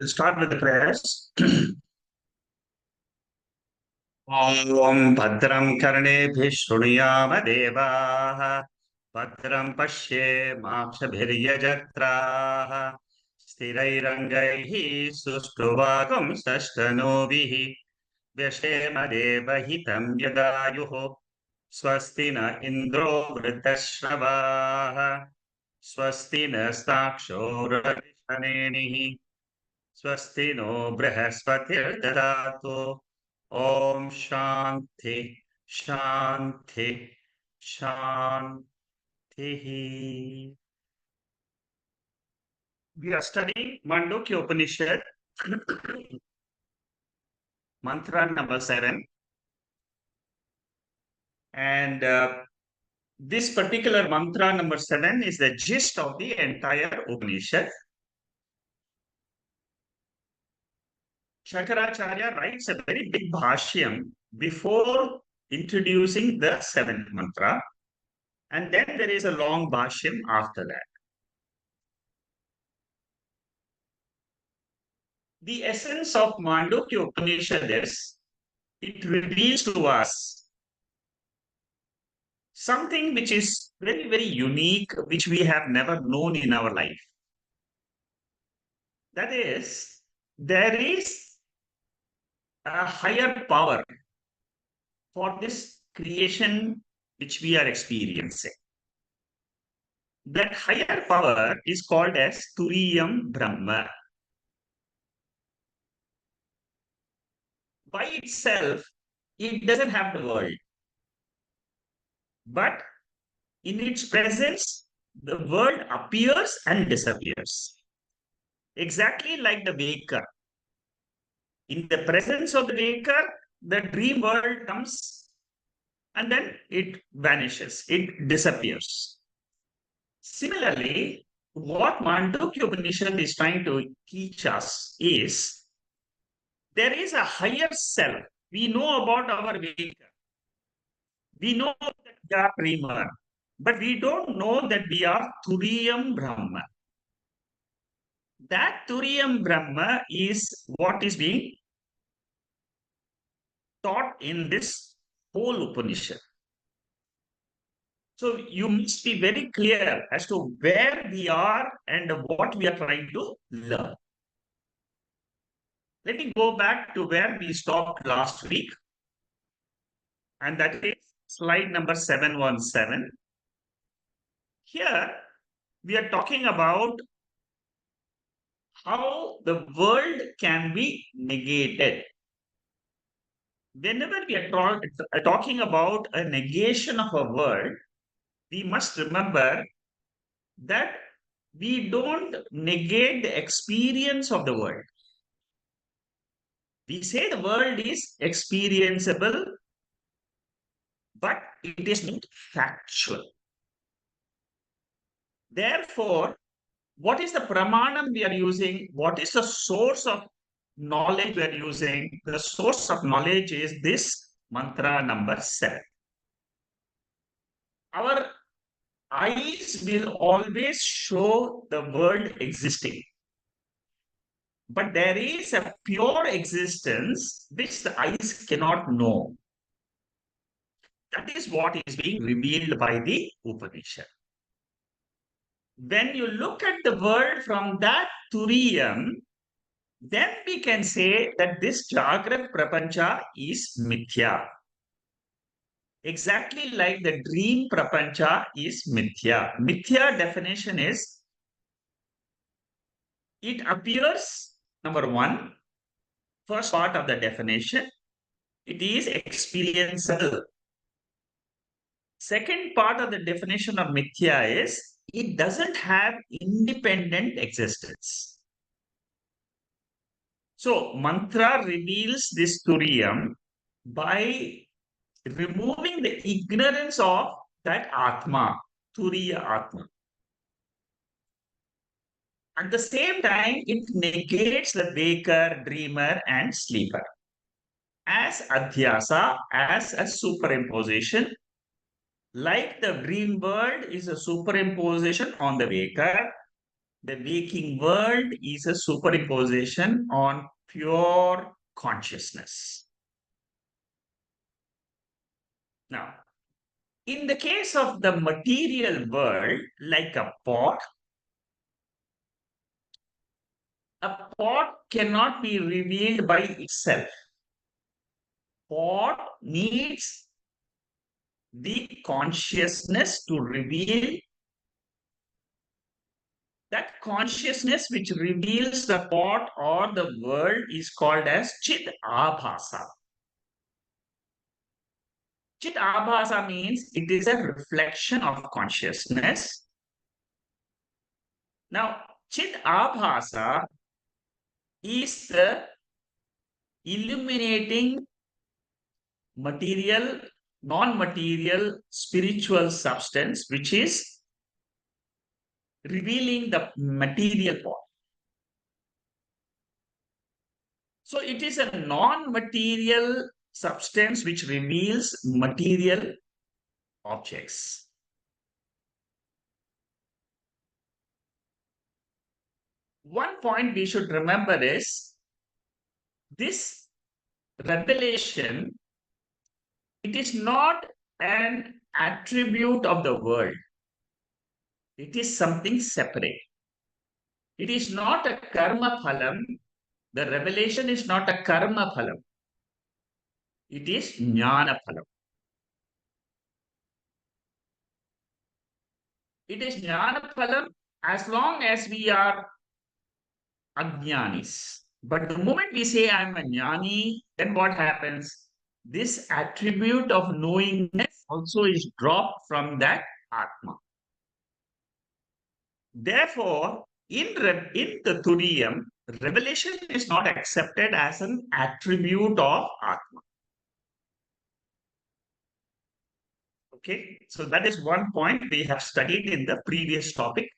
We'll start with the prayers. Om Bhadram Karnebhi Shrunuyama Devaha Bhadram Pashye Makshabhiryajatraha Stirairangaihi Sustuvagam Sastanovihi Vyashema Devahitam Yadayuho Swasti na Indro Vritashravaha Swasti na Stakshoradishanenihi स्वस्ति नो बृहस्पतिर्ददातु ओम शांति शांति शांति. We are studying Mandukya Upanishad, mantra number 7, and this particular mantra number 7 is the gist of the entire Upanishad. Shankaracharya writes a very big bhashyam before introducing the 7th mantra, and then there is a long bhashyam after that. The essence of Mandukya Upanishad is it reveals to us something which is very, very unique, which we have never known in our life. That is, there is a higher power for this creation which we are experiencing. That higher power is called as Turiyam Brahma. By itself, it doesn't have the world. But in its presence, the world appears and disappears. Exactly like the waker. In the presence of the waker, the dream world comes and then it vanishes, it disappears. Similarly, what Mandukya Upanishad is trying to teach us is there is a higher self. We know about our waker. We know that we are dreamer, but we don't know that we are Turiyam Brahma. That Turiyam Brahma is what is being taught in this whole Upanishad. So you must be very clear as to where we are and what we are trying to learn. Let me go back to where we stopped last week, and that is slide number 717. Here we are talking about how the world can be negated. Whenever we are talking about a negation of a world, we must remember that we don't negate the experience of the world. We say the world is experienceable, but it is not factual. Therefore, what is the pramanam we are using? What is the source of knowledge we are using? The source of knowledge is this mantra number 7. Our eyes will always show the world existing. But there is a pure existence which the eyes cannot know. That is what is being revealed by the Upanishad. When you look at the world from that Turiyam, then we can say that this Jagrat Prapancha is Mithya. Exactly like the dream Prapancha is Mithya. Mithya definition is, it appears, number one, first part of the definition, it is experienceable. Second part of the definition of Mithya is, it doesn't have independent existence. So, mantra reveals this Turiyam by removing the ignorance of that Atma, Turiya Atma. At the same time, it negates the waker, dreamer, and sleeper as adhyasa, as a superimposition. Like the dream world is a superimposition on the waker, The waking world is a superimposition on pure consciousness. Now, in the case of the material world, like a pot cannot be revealed by itself. Pot needs the consciousness to reveal. That consciousness which reveals the pot or the world is called as Chit Abhasa. Chit Abhasa means it is a reflection of consciousness. Now, Chit Abhasa is the illuminating material, non-material, spiritual substance which is revealing the material part. So it is a non-material substance which reveals material objects. One point we should remember is this revelation, it is not an attribute of the world. It is something separate. It is not a karma phalam. The revelation is not a karma phalam. It is jnana phalam. It is jnana phalam as long as we are ajnanis. But the moment we say I'm a jnani, then what happens? This attribute of knowingness also is dropped from that Atma. Therefore, in the Turiyam, revelation is not accepted as an attribute of Atma. Okay, so that is one point we have studied in the previous topic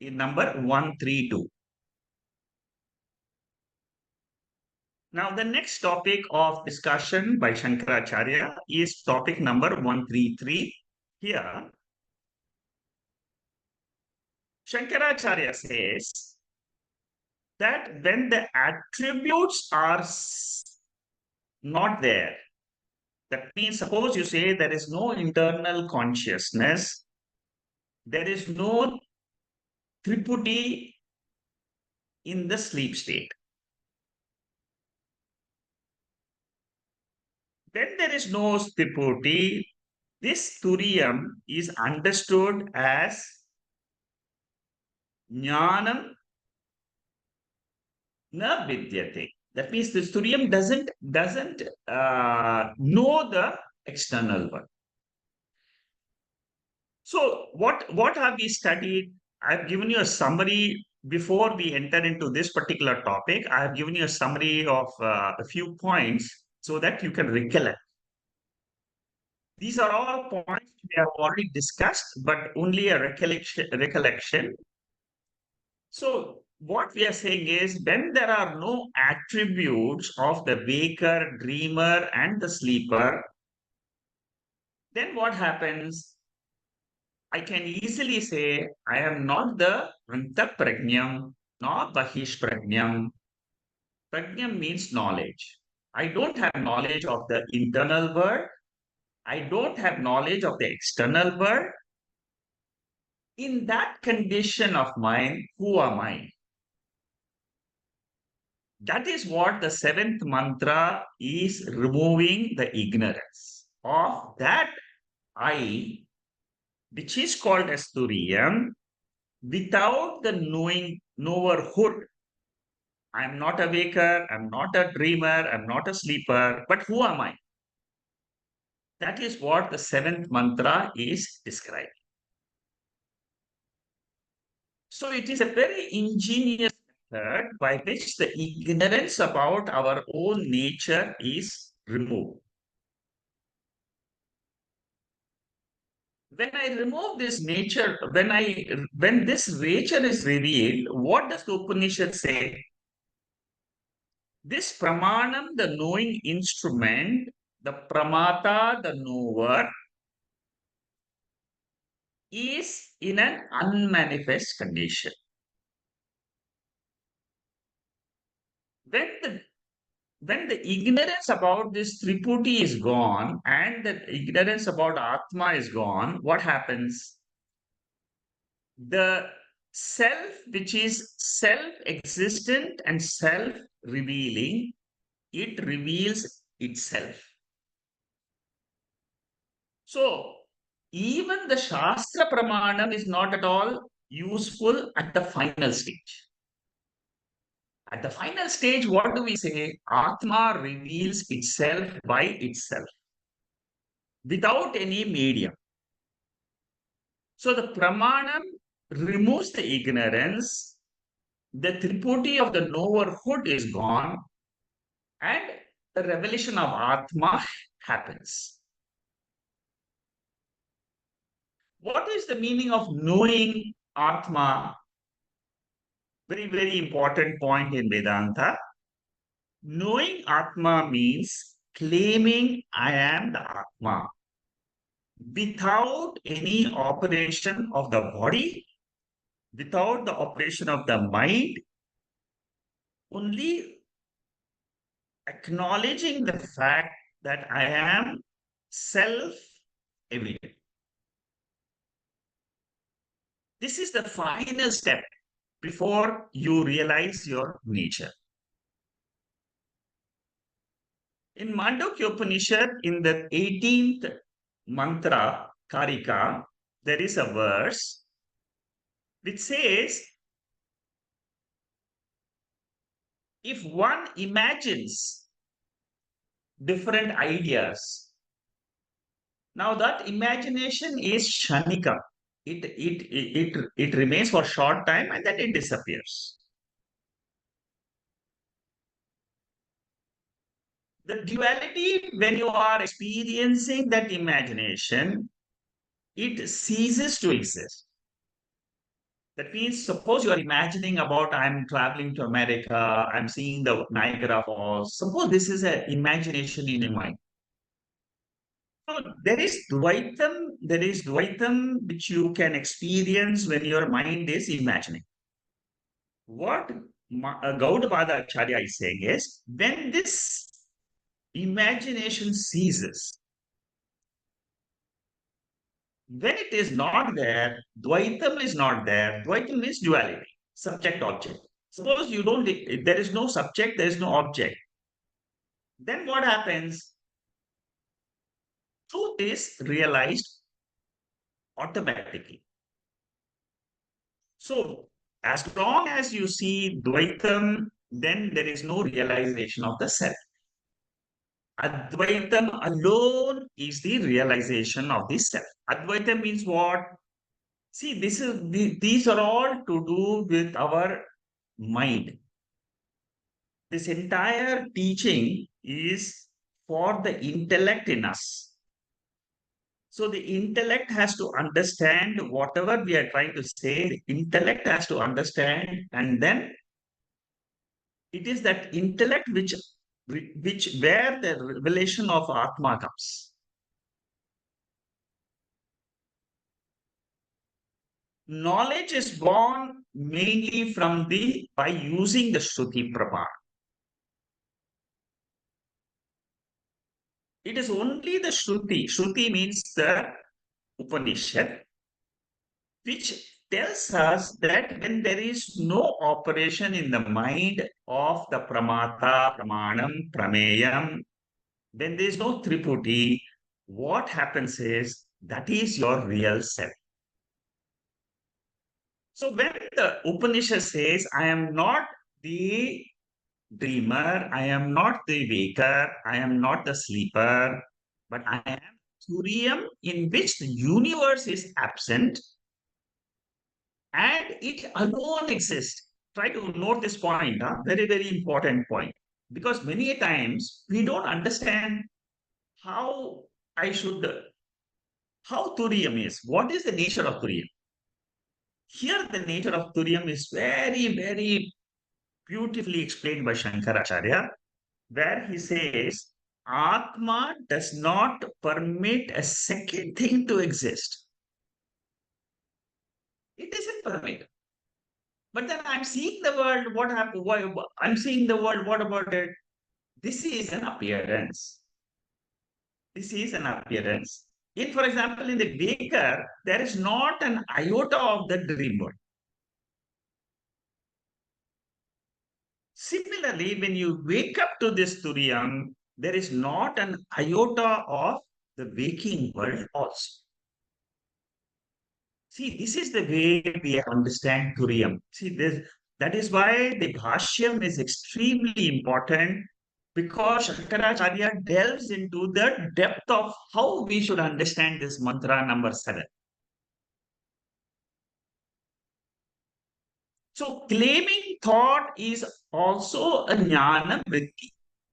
in number 132. Now, the next topic of discussion by Shankaracharya is topic number 133. Here, Shankaracharya says that when the attributes are not there, that means suppose you say there is no internal consciousness, there is no triputi in the sleep state. When there is no triputi, this Turiyam is understood as jnanam na vidyate. That means this Turiyam doesn't know the external world. So what have we studied? I've given you a summary before we enter into this particular topic. I have given you a summary of a few points so that you can recollect. These are all points we have already discussed, but only a recollection. So what we are saying is when there are no attributes of the waker, dreamer, and the sleeper, then what happens? I can easily say, I am not the antaprajnam, nor bahishprajnam. Prajnam means knowledge. I don't have knowledge of the internal world. I don't have knowledge of the external world. In that condition of mind, who am I? That is what the seventh mantra is removing the ignorance of that I, which is called as Turiyam, without the knowerhood. I'm not a waker, I'm not a dreamer, I'm not a sleeper, but who am I? That is what the seventh mantra is describing. So it is a very ingenious method by which the ignorance about our own nature is removed. When I remove this nature, when this nature is revealed, what does the Upanishad say? This pramanam, the knowing instrument, the pramata, the knower, is in an unmanifest condition. When the when the ignorance about this Triputi is gone and the ignorance about Atma is gone, what happens? The self, which is self-existent and self-revealing, it reveals itself. So, even the Shastra Pramanam is not at all useful at the final stage. At the final stage, what do we say? Atma reveals itself by itself without any medium. So the Pramanam removes the ignorance, the Triputi of the knowerhood is gone, and the revelation of Atma happens. What is the meaning of knowing Atma? Very, very important point in Vedanta. Knowing Atma means claiming I am the Atma without any operation of the body, without the operation of the mind, only acknowledging the fact that I am self-evident. This is the final step before you realize your nature. In Mandukya Upanishad, in the 18th mantra, Karika, there is a verse which says, if one imagines different ideas, now that imagination is shanika. It remains for a short time and then it disappears. The duality, when you are experiencing that imagination, it ceases to exist. That means, suppose you are imagining about I'm traveling to America, I'm seeing the Niagara Falls. Suppose this is an imagination in your mind. So there is Dvaitam which you can experience when your mind is imagining. What Gaudapada Acharya is saying is, when this imagination ceases, when it is not there, Dvaitam is not there. Dvaitam is duality, subject object. Suppose you don't, there is no subject, there is no object. Then what happens? Truth is realized automatically. So, as long as you see Dvaitam, then there is no realization of the self. Advaitam alone is the realization of the self. Advaita means what? See, these are all to do with our mind. This entire teaching is for the intellect in us. So the intellect has to understand whatever we are trying to say, the intellect has to understand, and then it is that intellect which where the revelation of Atma comes. Knowledge is born mainly from by using the Shruti Prabha. It is only the Shruti. Shruti means the Upanishad, which tells us that when there is no operation in the mind of the Pramata, Pramanam, Prameyam, when there is no Triputi, what happens is that is your real self. So when the Upanishad says, I am not the dreamer, I am not the waker, I am not the sleeper, but I am Turiyam in which the universe is absent and it alone exists. Try to note this point, very, very important point. Because many times we don't understand how I should, how Turiyam is. What is the nature of Turiyam? Here, the nature of Turiyam is very, very beautifully explained by Shankaracharya, where he says, Atma does not permit a second thing to exist. It isn't permitted. But then I'm seeing the world. What happened? Why? I'm seeing the world. What about it? This is an appearance. This is an appearance. If, for example, in the waker, there is not an iota of the dream world. Similarly, when you wake up to this Turiyam, there is not an iota of the waking world also. See, this is the way we understand Turiyam. See, that is why the Bhashyam is extremely important, because Shankaracharya delves into the depth of how we should understand this mantra number 7. So claiming thought is also a jnana vritti.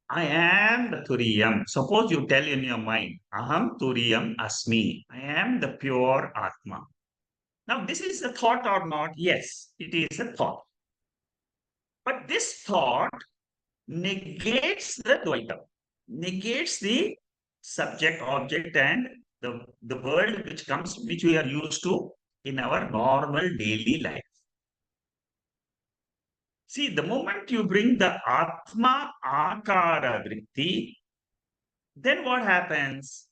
I am the Turiyam. Suppose you tell in your mind, Aham Turiyam Asmi. I am the pure Atma. Now, this is a thought or not? Yes, it is a thought. But this thought negates the Dvaita, negates the subject, object, and the world which we are used to in our normal daily life. See, the moment you bring the Atma Akara Vritti, then what happens?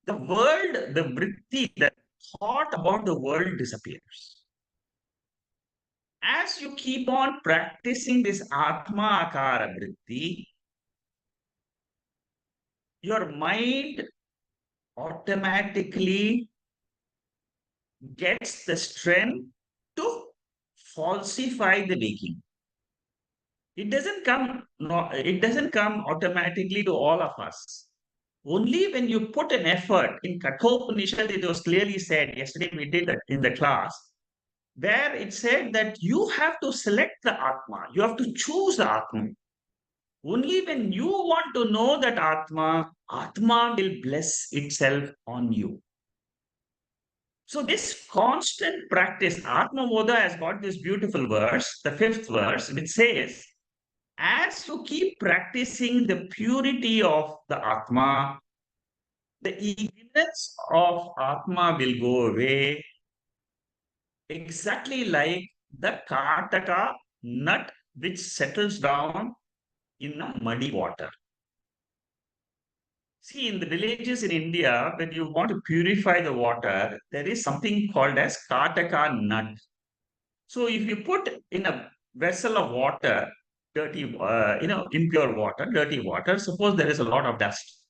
The world, the Vritti, the thought about the world disappears. As you keep on practicing this Atma Akara Vritti, your mind automatically gets the strength to falsify the waking. It doesn't come automatically to all of us. Only when you put an effort. In Kathopanishad, it was clearly said, yesterday we did it in the class, where it said that you have to select the Atma, you have to choose the Atma. Only when you want to know that Atma will bless itself on you. So this constant practice, Atma Bodha has got this beautiful verse, the 5th verse, which says, as you keep practicing the purity of the Atma, the ignorance of Atma will go away, exactly like the Kataka nut which settles down in a muddy water. See, in the villages in India, when you want to purify the water, there is something called as Kataka nut. So if you put in a vessel of water, impure water, dirty water, suppose there is a lot of dust.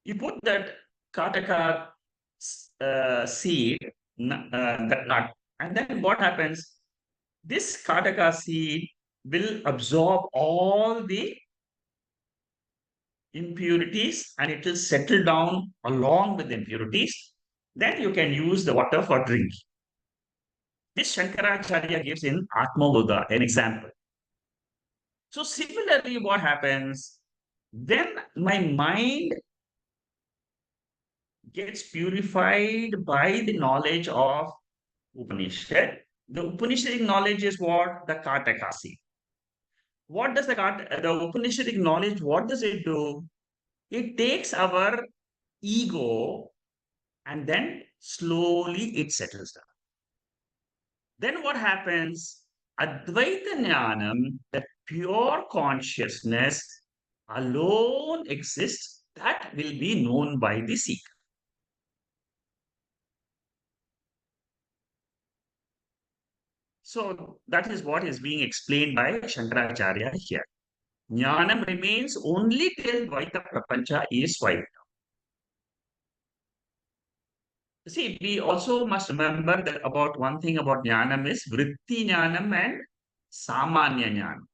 You put that Kataka seed, that nut, and then what happens? This Kataka seed will absorb all the impurities and it will settle down along with the impurities. Then you can use the water for drinking. This Shankaracharya gives in Atma Buddha an example. So similarly, what happens when my mind gets purified by the knowledge of Upanishad? The Upanishadic knowledge is what? The Katakasi. What does the Upanishadic knowledge, what does it do? It takes our ego and then slowly it settles down. Then what happens? Advaita Jnanam, the pure consciousness alone exists, that will be known by the seeker. So that is what is being explained by Shankaracharya here. Jnanam remains only till Dvaita Prapancha is wiped. See, we also must remember that about one thing about Jnanam is Vritti Jnanam and Samanya Jnanam.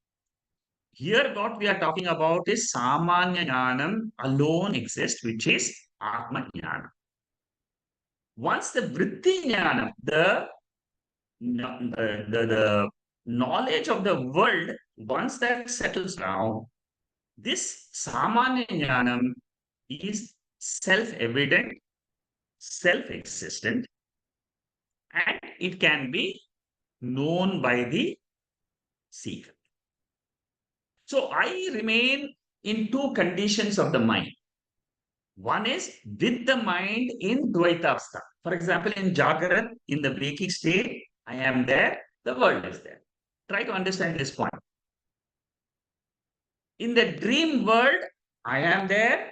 Here, what we are talking about is Samanya Jnanam alone exists, which is Atma Jnanam. Once the Vritti Jnanam, the knowledge of the world, once that settles down, this Samanya Jnanam is self-evident, self-existent, and it can be known by the seeker. So I remain in two conditions of the mind. One is with the mind in Dvaitavastha. For example, in Jagarat, in the waking state, I am there, the world is there. Try to understand this point. In the dream world, I am there,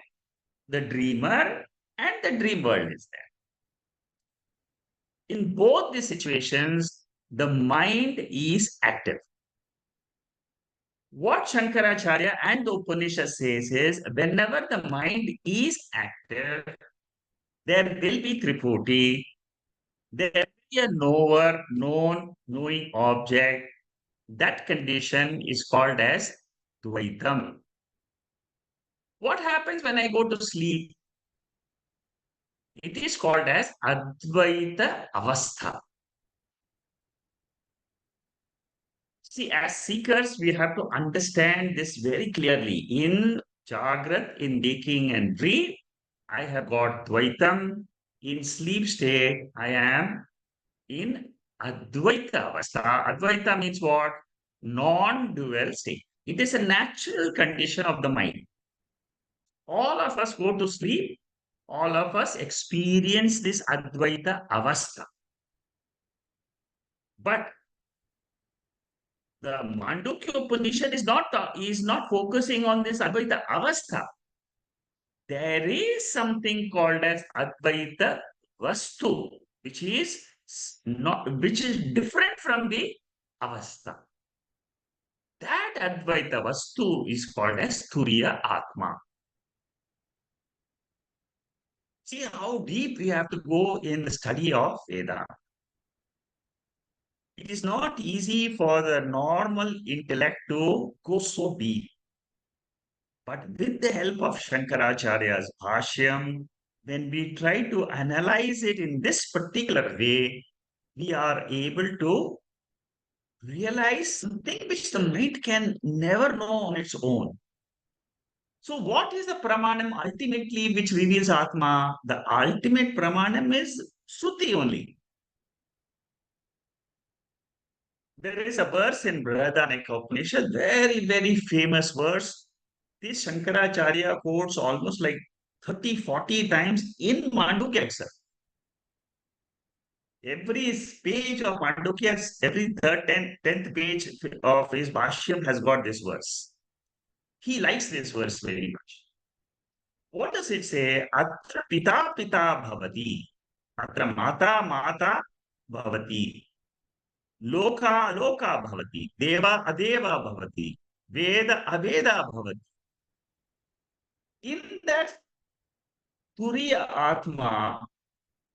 the dreamer, and the dream world is there. In both these situations, the mind is active. What Shankaracharya and the Upanishad says is whenever the mind is active, there will be Tripurti, there will be a knower, known, knowing object. That condition is called as Dvaitam. What happens when I go to sleep? It is called as Advaita Avastha. See, as seekers, we have to understand this very clearly. In Jagrat, in waking and dream, I have got Dvaitam. In sleep state, I am in Advaita Avastha. Advaita means what? Non-dual state. It is a natural condition of the mind. All of us go to sleep. All of us experience this Advaita Avastha. But the Mandukya Upanishad is not focusing on this Advaita Avastha. There is something called as Advaita Vastu, which is different from the Avastha. That Advaita Vastu is called as Turiya Atma. See how deep we have to go in the study of Vedanta. It is not easy for the normal intellect to go so deep. But with the help of Shankaracharya's Bhashyam, when we try to analyze it in this particular way, we are able to realize something which the mind can never know on its own. So, what is the Pramanam ultimately which reveals Atma? The ultimate Pramanam is Shruti only. There is a verse in Brihadaranyaka Upanishad, very, very famous verse. This Shankaracharya quotes almost like 30, 40 times in Mandukya itself. Every page of Mandukya, every third, 10th page of his Bhashyam has got this verse. He likes this verse very much. What does it say? Atra pita pita bhavati. Atra mata mata bhavati. Loka loka bhavati. Deva adeva bhavati. Veda aveda bhavati. In that Turiya Atma,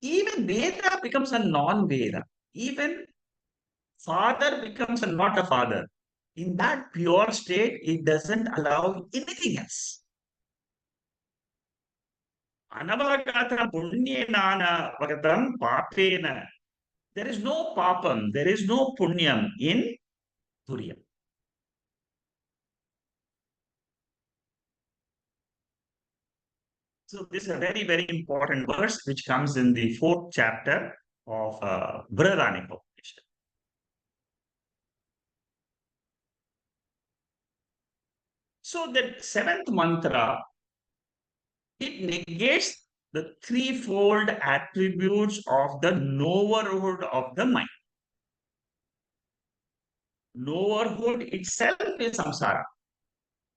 even Veda becomes a non-Veda. Even father becomes not a father. In that pure state, it doesn't allow anything else. Anavagata punyena vagatam papena. There is no papam, there is no punyam in Turiya. So this is a very, very important verse which comes in the 4th chapter of Brihadaranyaka Upanishad. So the 7th mantra, it negates the threefold attributes of the knowerhood of the mind. Knowerhood itself is samsara.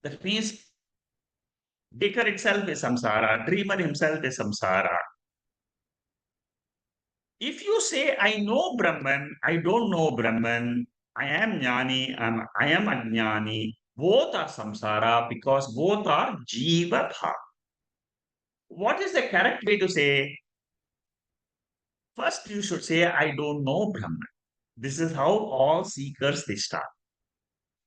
That means Baker itself is samsara, dreamer himself is samsara. If you say, I know Brahman, I don't know Brahman, I am jnani, I am ajnani, both are samsara because both are jiva bha. What is the correct way to say? First, you should say, I don't know Brahman. This is how all seekers they start.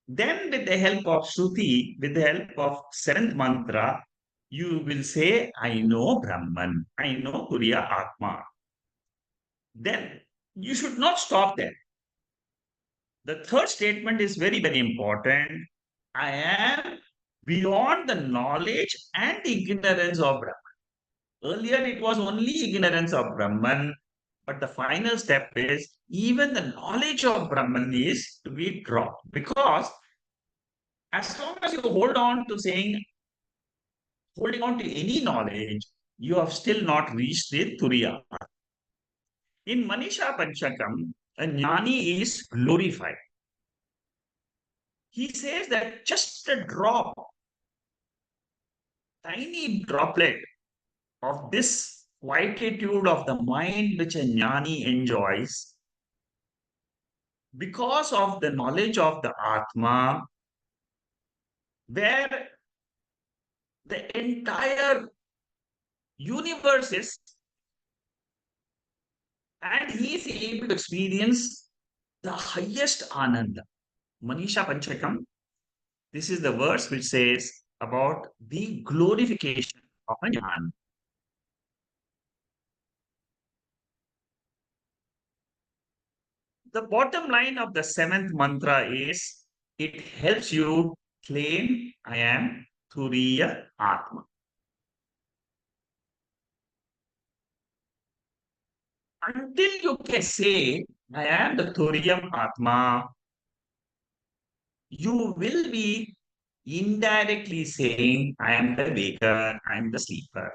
Then, with the help of Shruti, with the help of 7th mantra, you will say, I know Brahman, I know Turiya Atma. Then you should not stop there. The third statement is very, very important. I am beyond the knowledge and ignorance of Brahman. Earlier, it was only ignorance of Brahman, but the final step is even the knowledge of Brahman is to be dropped because as long as you holding on to any knowledge, you have still not reached the Turiya. In Manisha Panchakam, a jnani is glorified. He says that just a drop, tiny droplet of this quietude of the mind which a jnani enjoys because of the knowledge of the Atma, where the entire universe is, and he is able to experience the highest ananda. Manisha Panchakam, this is the verse which says about the glorification of a jnana. The bottom line of the seventh mantra is it helps you claim I am Turiya Atma. Until you can say I am the Turiyam Atma, you will be indirectly saying I am the waker, I am the sleeper.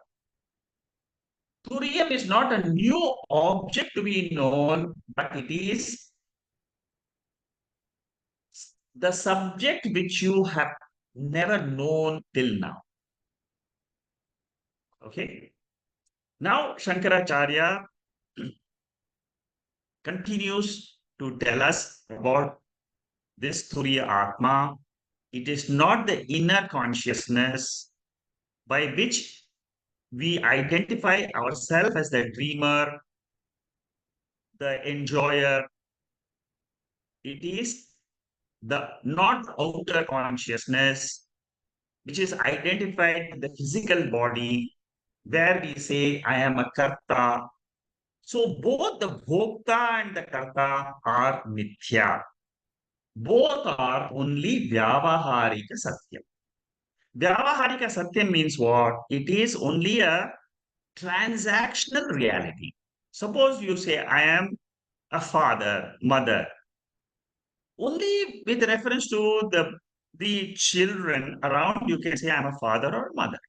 Turiyam is not a new object to be known, but it is the subject which you have never known till now. Okay. Now, Shankaracharya continues to tell us about this Turiya Atma. It is not the inner consciousness by which we identify ourselves as the dreamer, the enjoyer. It is the not outer consciousness, which is identified with the physical body, where we say, I am a karta. So both the bhokta and the karta are mithya. Both are only vyavaharika satyam. Vyavaharika satyam means what? It is only a transactional reality. Suppose you say, I am a father, mother. Only with reference to the children around, you can say, I'm a father or mother.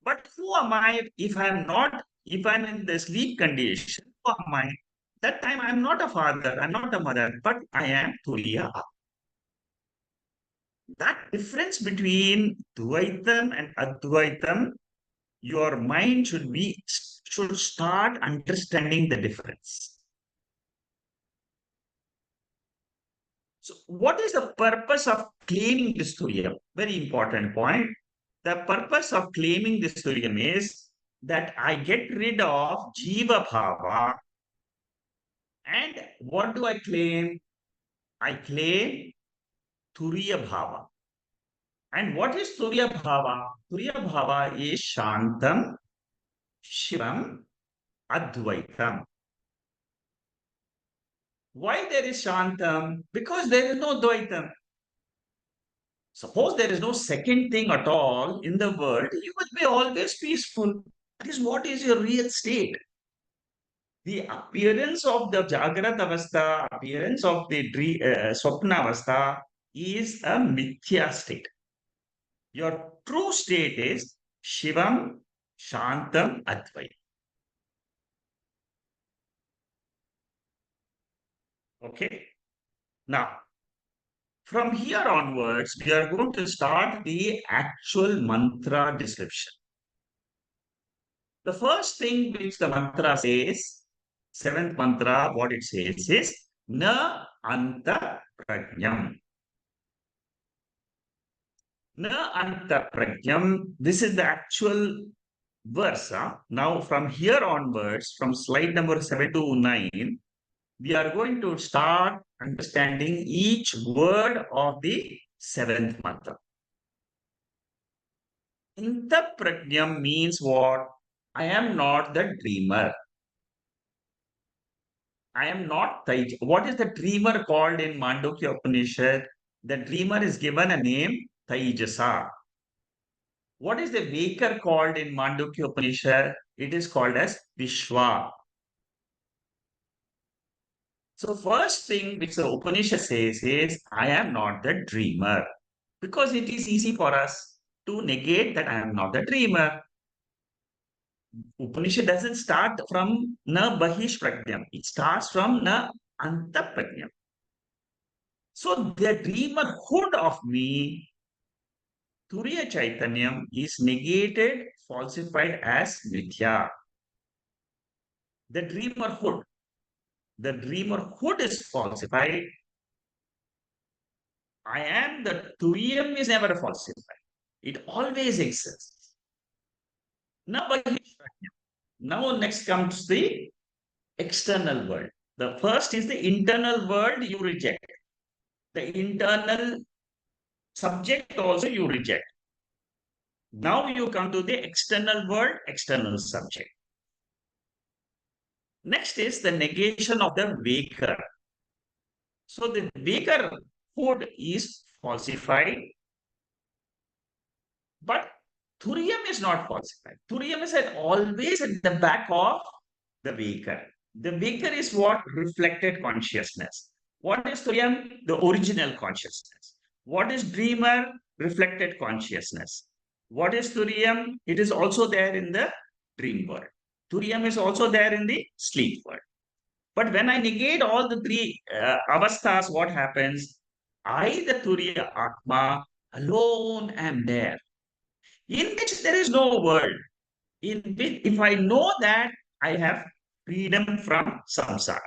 But who am I if I'm not, if I'm in the sleep condition? Who am I? That time I'm not a father, I'm not a mother, but I am Turiya. That difference between Dvaitam and Advaitam, your mind should start understanding the difference. So, what is the purpose of claiming this Turiyam? Very important point. The purpose of claiming this Turiyam is that I get rid of Jiva Bhava. And what do I claim? I claim Turiya Bhava. And what is Turiya Bhava? Turiya Bhava is Shantam, Shivam, Advaitam. Why there is Shantam? Because there is no Dvaitam. Suppose there is no second thing at all in the world, you will be always peaceful. That is what is your real state. The appearance of the Jagrat Avastha, appearance of the Swapna Avastha is a mithya state. Your true state is Shivam, Shantam, Advait. Okay. Now, from here onwards, we are going to start the actual mantra description. The first thing which the mantra says, seventh mantra, what it says is Na Anta Prajnam. Na Anta Prajnam. This is the actual verse. Now, from here onwards, from slide number 7 to 9, we are going to start understanding each word of the seventh mantra. Intaprajnam means what? I am not the dreamer. I am not Taija. What is the dreamer called in Mandukya Upanishad? The dreamer is given a name, Taijasa. What is the waker called in Mandukya Upanishad? It is called as Vishwa. So first thing which the Upanishad says is, I am not the dreamer. Because it is easy for us to negate that I am not the dreamer. Upanishad doesn't start from na bahish pragyam. It starts from na anta pragyam. So the dreamerhood of me, Turiya Chaitanyam, is negated, falsified as mithya. The dreamerhood. The dreamerhood is falsified. I am the Turiyam is never falsified. It always exists. Now, now next comes the external world. The first is the internal world you reject. The internal subject also you reject. Now you come to the external world, external subject. Next is the negation of the waker. So the waker food is falsified, but Thurium is not falsified. Thurium is always at the back of the waker. The waker is what? Reflected consciousness. What is Thurium? The original consciousness. What is dreamer? Reflected consciousness. What is Thurium? It is also there in the dream world. Thurium is also there in the sleep world. But when I negate all the three avasthas, what happens? I, the Turiya Atma, alone am there, in which there is no world. In which, if I know that, I have freedom from samsara.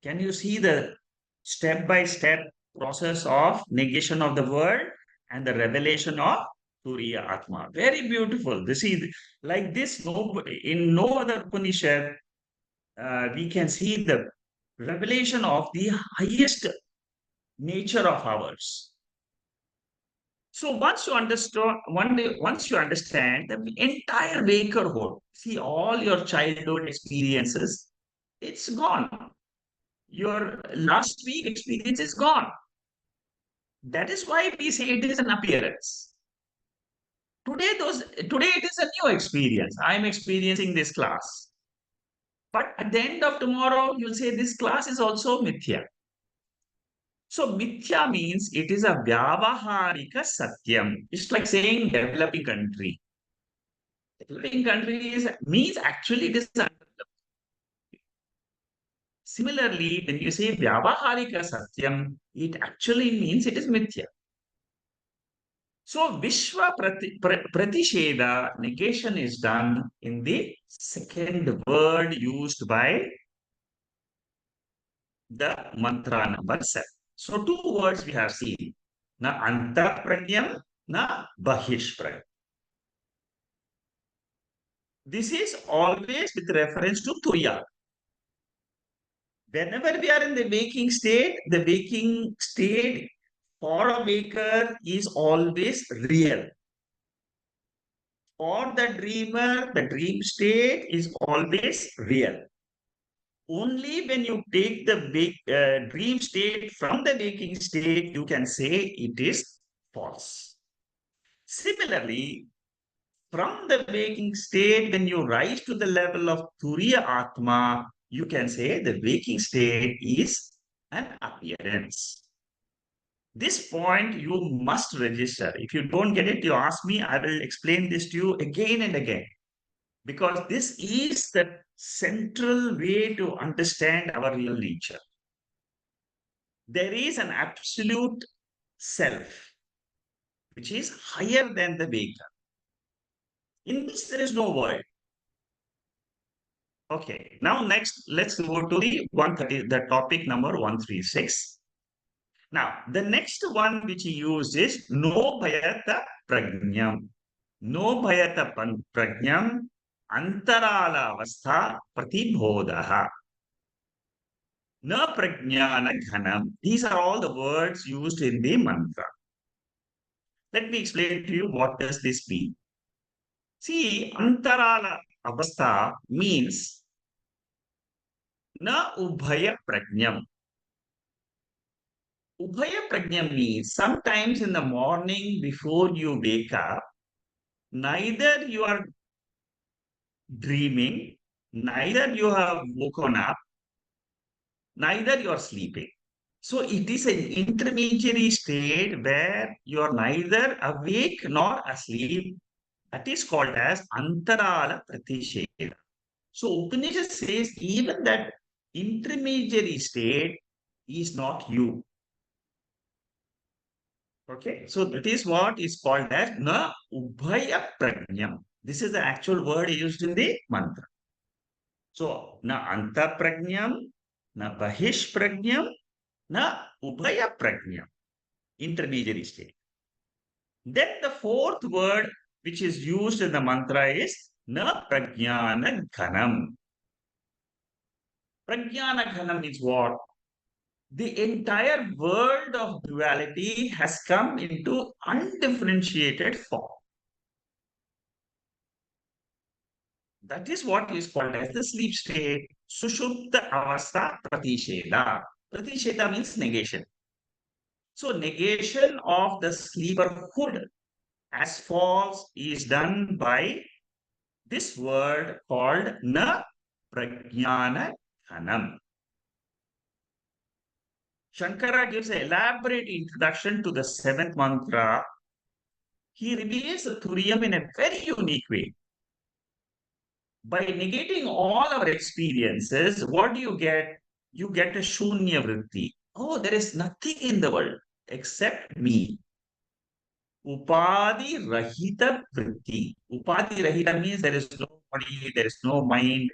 Can you see the step by step process of negation of the world and the revelation of Turiya Atma? Very beautiful. This is like this. No, in no other Upanishad we can see the revelation of the highest nature of ours. So once you understand, once you understand the entire wakerhood, see all your childhood experiences, it's gone. Your last week experience is gone. That is why we say it is an appearance. Today it is a new experience. I am experiencing this class. But at the end of tomorrow, you'll say this class is also mithya. So mithya means it is a vyavaharika satyam. It's like saying developing country. Developing country means actually it is undeveloped. Similarly, when you say vyavaharika satyam, it actually means it is mithya. So Vishwa Pratisheda negation is done in the second word used by the mantra number 7. So two words we have seen. Na antapranyam, na bahishpranyam. This is always with reference to Turiya. Whenever we are in the waking state for a waker is always real. For the dreamer, the dream state is always real. Only when you take the dream state from the waking state, you can say it is false. Similarly, from the waking state, when you rise to the level of Turiya Atma, you can say the waking state is an appearance. This point you must register. If you don't get it, you ask me, I will explain this to you again and again. Because this is the central way to understand our real nature. There is an absolute self, which is higher than the waker, in which there is no world. Okay, now next, let's go to the 130, the topic number 136. Now, the next one which he used is no bhayata prajnam. No bhayata prajnam antarala avastha pratibodha. Na prajnana ghanam. These are all the words used in the mantra. Let me explain to you what does this mean. See, antarala avastha means na ubhaya prajnam. Ubhaya prajna means sometimes in the morning before you wake up, neither you are dreaming, neither you have woken up, neither you are sleeping. So it is an intermediary state where you are neither awake nor asleep. That is called as antarala pratisheda. So Upanishad says even that intermediary state is not you. Okay, so that is what is called as na ubhaya prajnam. This is the actual word used in the mantra. So na anta prajnam, na bahish prajnam, na ubhaya prajnam, intermediary state. Then the fourth word which is used in the mantra is na prajnana ghanam. Prajnana ghanam is what? The entire world of duality has come into undifferentiated form. That is what is called as the sleep state. Sushupta avastha pratisheda. Pratisheda means negation. So negation of the sleeperhood as false is done by this word called na prajnana ghanam. Shankara gives an elaborate introduction to the seventh mantra. He reveals the Turiyam in a very unique way. By negating all our experiences, what do you get? You get a shunya vritti. Oh, there is nothing in the world except me. Upadi rahita vritti. Upadi rahita means there is no body, there is no mind.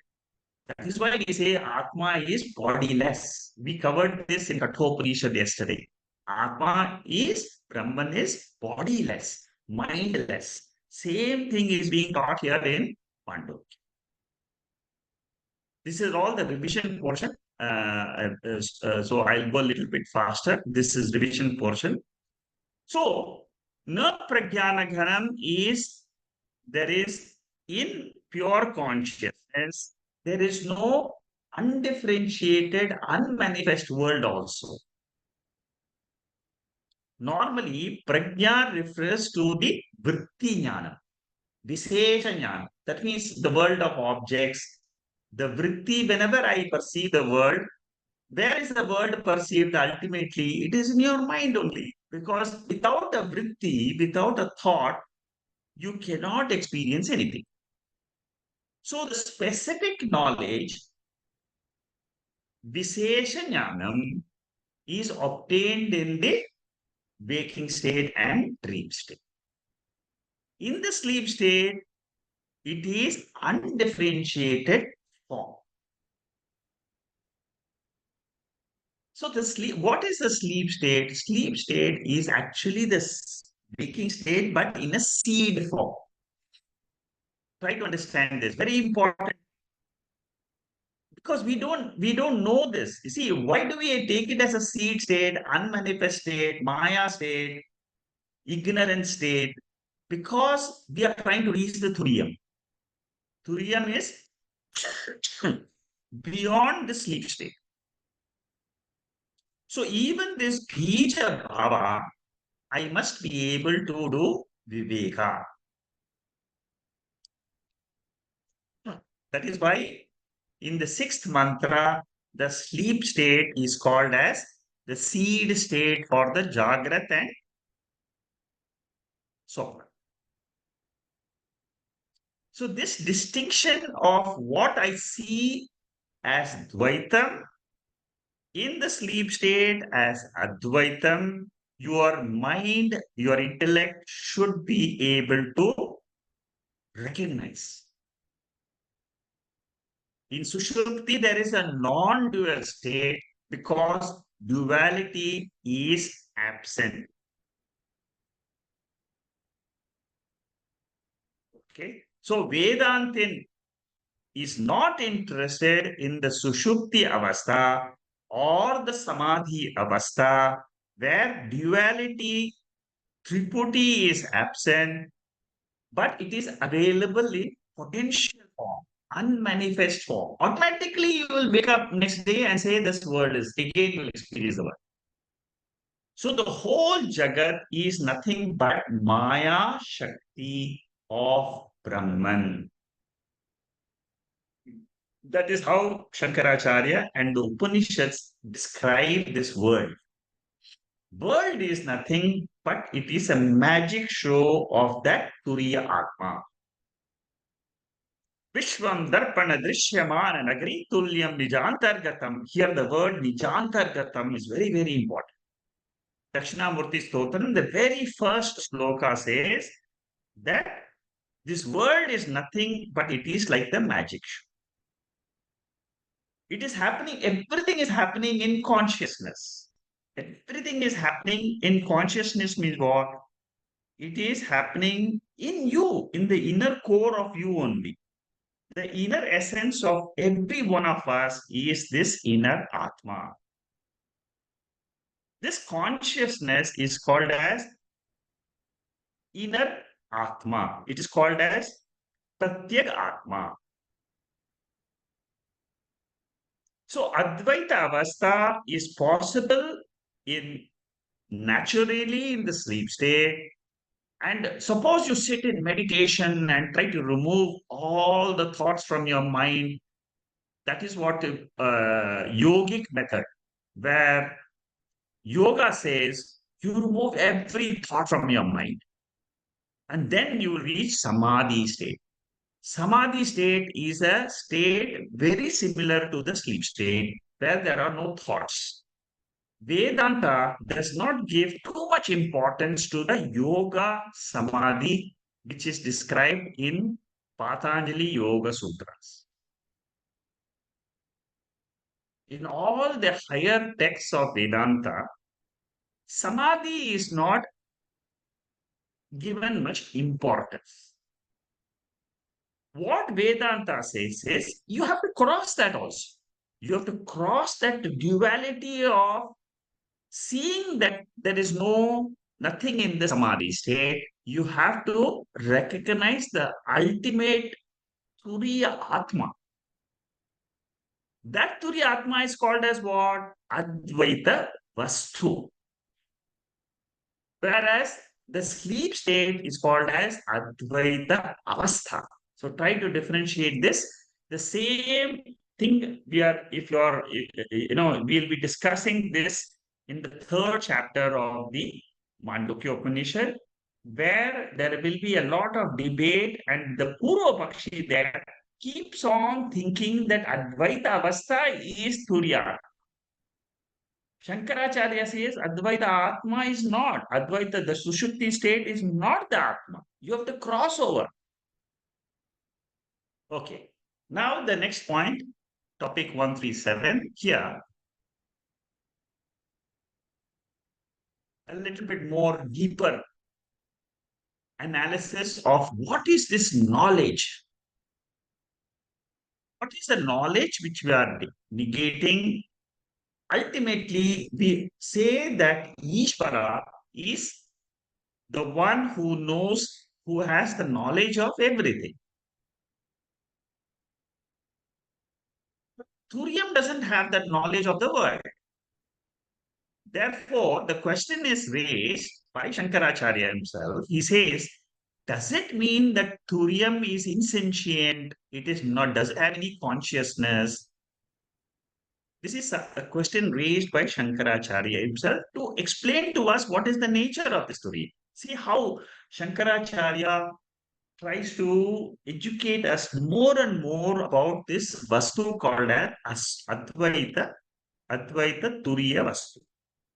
That is why we say Atma is bodiless. We covered this in Kathopanishad yesterday. Atma is, Brahman is bodiless, mindless. Same thing is being taught here in Mandukya. This is all the revision portion. So I'll go a little bit faster. This is revision portion. So, na pragyana ghanam is there is in pure consciousness, there is no undifferentiated, unmanifest world also. Normally, prajna refers to the vritti jnana, vishesha jnana. That means the world of objects. The vritti, whenever I perceive the world, where is the word perceived ultimately? It is in your mind only. Because without a vritti, without a thought, you cannot experience anything. So the specific knowledge, Vishesha Jnanam, is obtained in the waking state and dream state. In the sleep state, it is undifferentiated form. So the sleep, what is the sleep state? Sleep state is actually the waking state, but in a seed form. Try to understand this. Very important because we don't know this. You see, why do we take it as a seed state, unmanifest state, Maya state, ignorant state? Because we are trying to reach the Turiyam. Turiyam is beyond the sleep state. So even this Bija Bhava, I must be able to do Viveka. That is why in the sixth mantra, the sleep state is called as the seed state for the Jagrat and Swapna. So this distinction of what I see as Dvaitam in the sleep state as Advaitam, your mind, your intellect should be able to recognize. In Sushupti, there is a non-dual state because duality is absent. Okay, so Vedantin is not interested in the Sushupti Avastha or the Samadhi Avastha where duality, triputi is absent, but it is available in potential form, unmanifest form. Automatically, you will wake up next day and say, this world is, again, you will experience the world. So the whole jagat is nothing but Maya Shakti of Brahman. That is how Shankaracharya and the Upanishads describe this world. World is nothing but it is a magic show of that Turiya Atma. Vishwam Darpana Drishyamana Nagari Tulyam Nijantargatam. Here the word Nijantargatam is very, very important. Dakshinamurti Stotram, the very first sloka says that this world is nothing but it is like the magic show. It is happening, everything is happening in consciousness. Everything is happening in consciousness means what? It is happening in you, in the inner core of you only. The inner essence of every one of us is this inner Atma. This consciousness is called as inner Atma. It is called as Pratyek Atma. So Advaita Avastha is possible in naturally in the sleep state. And suppose you sit in meditation and try to remove all the thoughts from your mind. That is what yogic method, where yoga says you remove every thought from your mind and then you reach samadhi state. Samadhi state is a state very similar to the sleep state where there are no thoughts. Vedanta does not give too much importance to the yoga samadhi, which is described in Patanjali Yoga Sutras. In all the higher texts of Vedanta, samadhi is not given much importance. What Vedanta says is you have to cross that also. You have to cross that duality of seeing that there is nothing in the samadhi state. You have to recognize the ultimate Turiya Atma. That Turiya Atma is called as what? Advaita Vastu. Whereas the sleep state is called as Advaita Avastha. So try to differentiate this. The same thing if you're, we'll be discussing this in the third chapter of the Mandukya Upanishad, where there will be a lot of debate, and the Purva Pakshi there keeps on thinking that Advaita Avastha is Turiya. Shankaracharya says Advaita Atma is not. Advaita, the Sushupti state is not the Atma. You have to cross over. Okay. Now the next point, topic 137. Here, a little bit more deeper analysis of what is this knowledge? What is the knowledge which we are negating? Ultimately, we say that Ishvara is the one who knows, who has the knowledge of everything. Thurium doesn't have that knowledge of the world. Therefore, the question is raised by Shankaracharya himself. He says, does it mean that Thurium is insentient? It is not, does it have any consciousness? This is a question raised by Shankaracharya himself to explain to us what is the nature of this Thuriya. See how Shankaracharya tries to educate us more and more about this Vastu called as Advaita Turiya Vastu,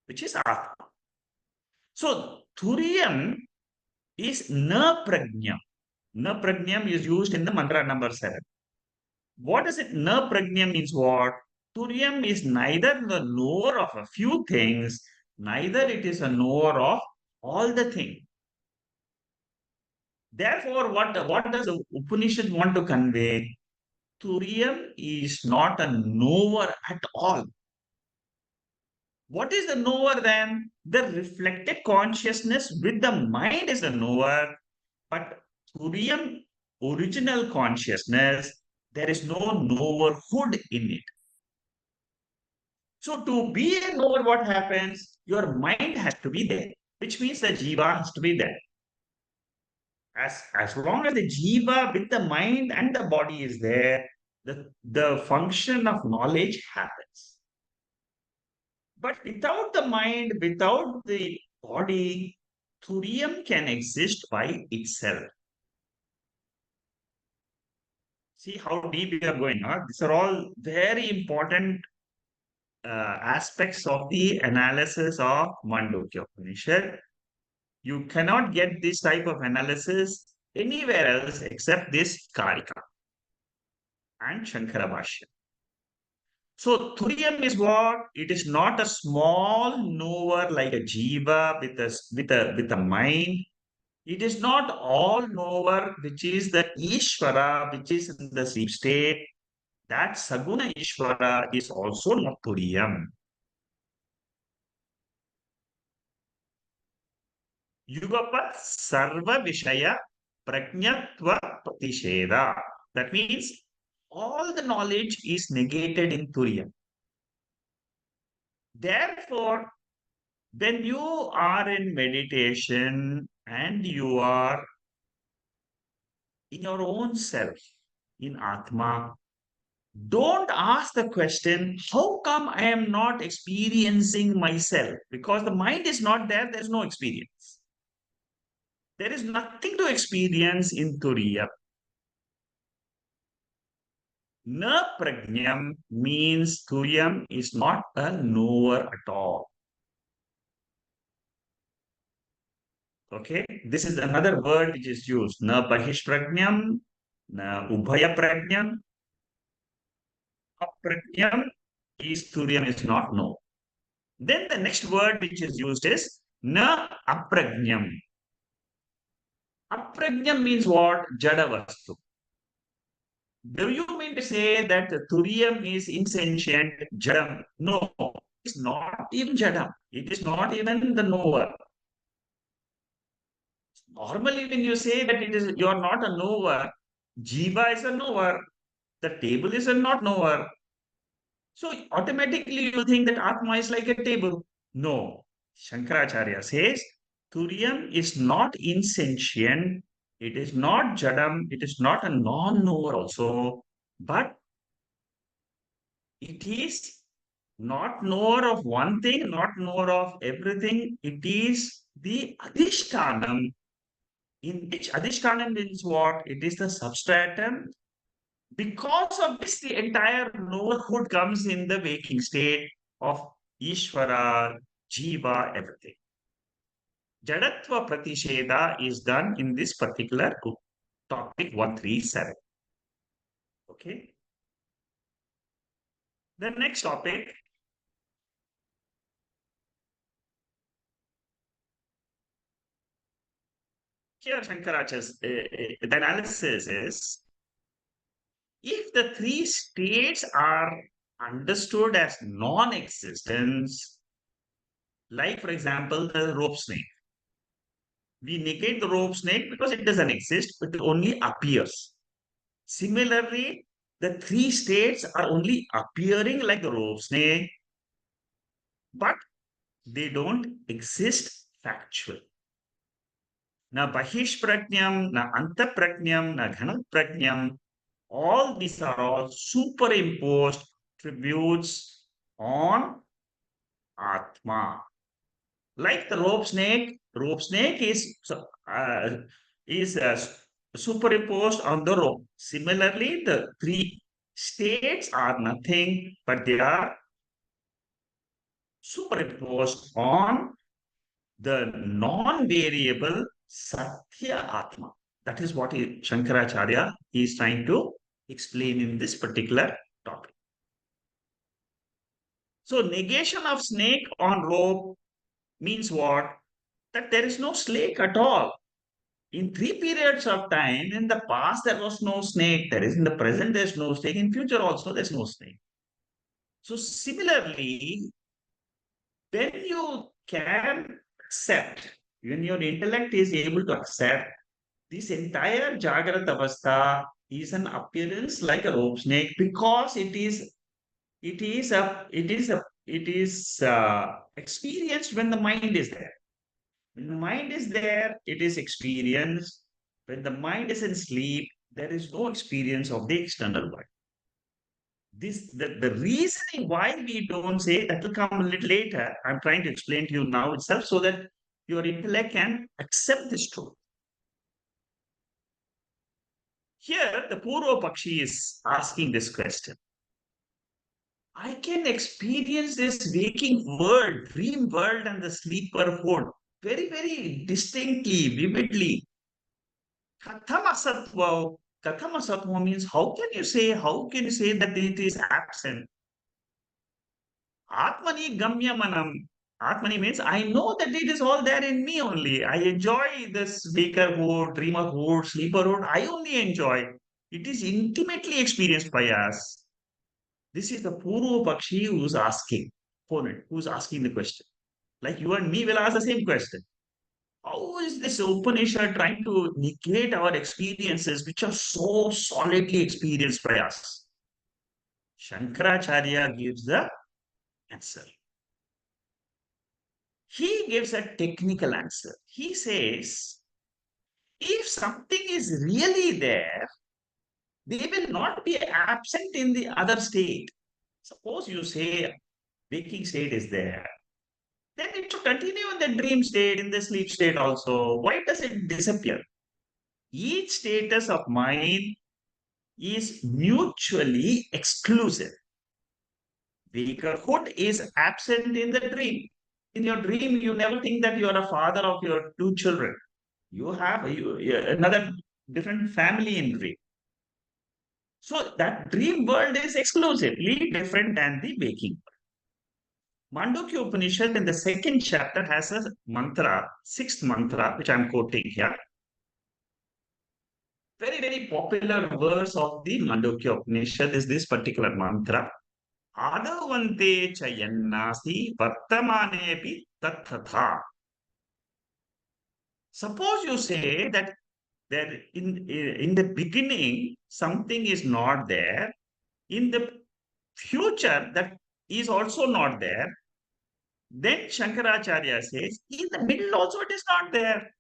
which is Atma. So Turiyam is na prajnam. Na prajnam is used in the mantra number 7. What does it? Na prajnam means what? Turiyam is neither the knower of a few things, neither it is a knower of all the things. Therefore, what does the Upanishad want to convey? Turiyam is not a knower at all. What is the knower then? The reflected consciousness with the mind is the knower, but Turiyam, original consciousness, there is no knowerhood in it. So to be a knower, what happens? Your mind has to be there, which means the jiva has to be there. As long as the jiva with the mind and the body is there, the function of knowledge happens. But without the mind, without the body, Thurium can exist by itself. See how deep we are going. Huh? These are all very important aspects of the analysis of Mandukya Upanishad. You cannot get this type of analysis anywhere else except this Karika and Shankaracharya. So Turiyam is what? It is not a small knower like a jiva with a mind. It is not all knower, which is the Ishvara, which is in the sleep state. That Saguna Ishvara is also not Turiyam. Yugapat Sarva Vishaya Prajnatva Pratisheda. That means all the knowledge is negated in Turiyam. Therefore, when you are in meditation and you are in your own self, in Atma, don't ask the question, how come I am not experiencing myself? Because the mind is not there, there's no experience. There is nothing to experience in Turiya. Na prajnam means Turiyam is not a knower at all. Okay, this is another word which is used. Na bahishprajnam, na ubhaya prajnam. Aprajnam is Turiyam is not known. Then the next word which is used is na aprajnam. Aprajnam means what? Jadavastu. Do you mean to say that the Turiyam is insentient, Jadam? No, it's not even Jadam. It is not even the knower. Normally, when you say that it is you are not a knower, Jiva is a knower, the table is a not knower. So automatically you think that Atma is like a table. No. Shankaracharya says Turiyam is not insentient, it is not Jadam, it is not a non-knower also, but it is not knower of one thing, not knower of everything. It is the Adhishtanam, in which Adhishtanam means what? It is the substratum. Because of this, the entire knowerhood comes in the waking state of Ishvara, Jiva, everything. Jadatva Pratisheda is done in this particular topic 137. Okay. The next topic. Here, Shankaracharya's the analysis is if the three states are understood as non-existence, like for example, the rope snake. We negate the rope snake because it doesn't exist, but it only appears. Similarly, the three states are only appearing like the rope snake, but they don't exist factually. Na bahish prajnam, na anta prajnam, na ghana prajnam, all these are all superimposed tributes on Atma. Like the rope snake is superimposed on the rope. Similarly, the three states are nothing, but they are superimposed on the non-variable Satya Atma. That is what Shankaracharya is trying to explain in this particular topic. So negation of snake on rope means what? That there is no snake at all. In three periods of time, in the past there was no snake. There is in the present there's no snake. In future also there's no snake. So similarly, when you can accept, when your intellect is able to accept this entire Jagrat Avastha is an appearance like a rope snake because it is experienced when the mind is there. When the mind is there, it is experienced. When the mind is in sleep, there is no experience of the external world. The reasoning why we don't say that will come a little later. I'm trying to explain to you now itself so that your intellect can accept this truth. Here, the Purva Pakshi is asking this question. I can experience this waking world, dream world, and the sleeper world very, very distinctly, vividly. Katham asatva means how can you say that it is absent? Atmani gamya manam. Atmani means I know that it is all there in me only. I enjoy this wakerhood, dreamerhood, sleeperhood. I only enjoy. It is intimately experienced by us. This is the Purva Pakshi who's asking, opponent, who's asking the question. Like you and me will ask the same question. How is this Upanishad trying to negate our experiences which are so solidly experienced by us? Shankaracharya gives the answer. He gives a technical answer. He says, if something is really there, they will not be absent in the other state. Suppose you say waking state is there, then it should continue in the dream state, in the sleep state also. Why does it disappear? Each status of mind is mutually exclusive. Wakerhood is absent in the dream. In your dream, you never think that you are a father of your two children. You have another different family in dream. So that dream world is exclusively different than the waking world. Mandukya Upanishad in the second chapter has a mantra, sixth mantra, which I'm quoting here. Very, very popular verse of the Mandukya Upanishad is this particular mantra. Adavante chayannasi vartamanepi tathatha. Suppose you say that in the beginning something is not there, in the future that is also not there, then Shankaracharya says in the middle also it is not there.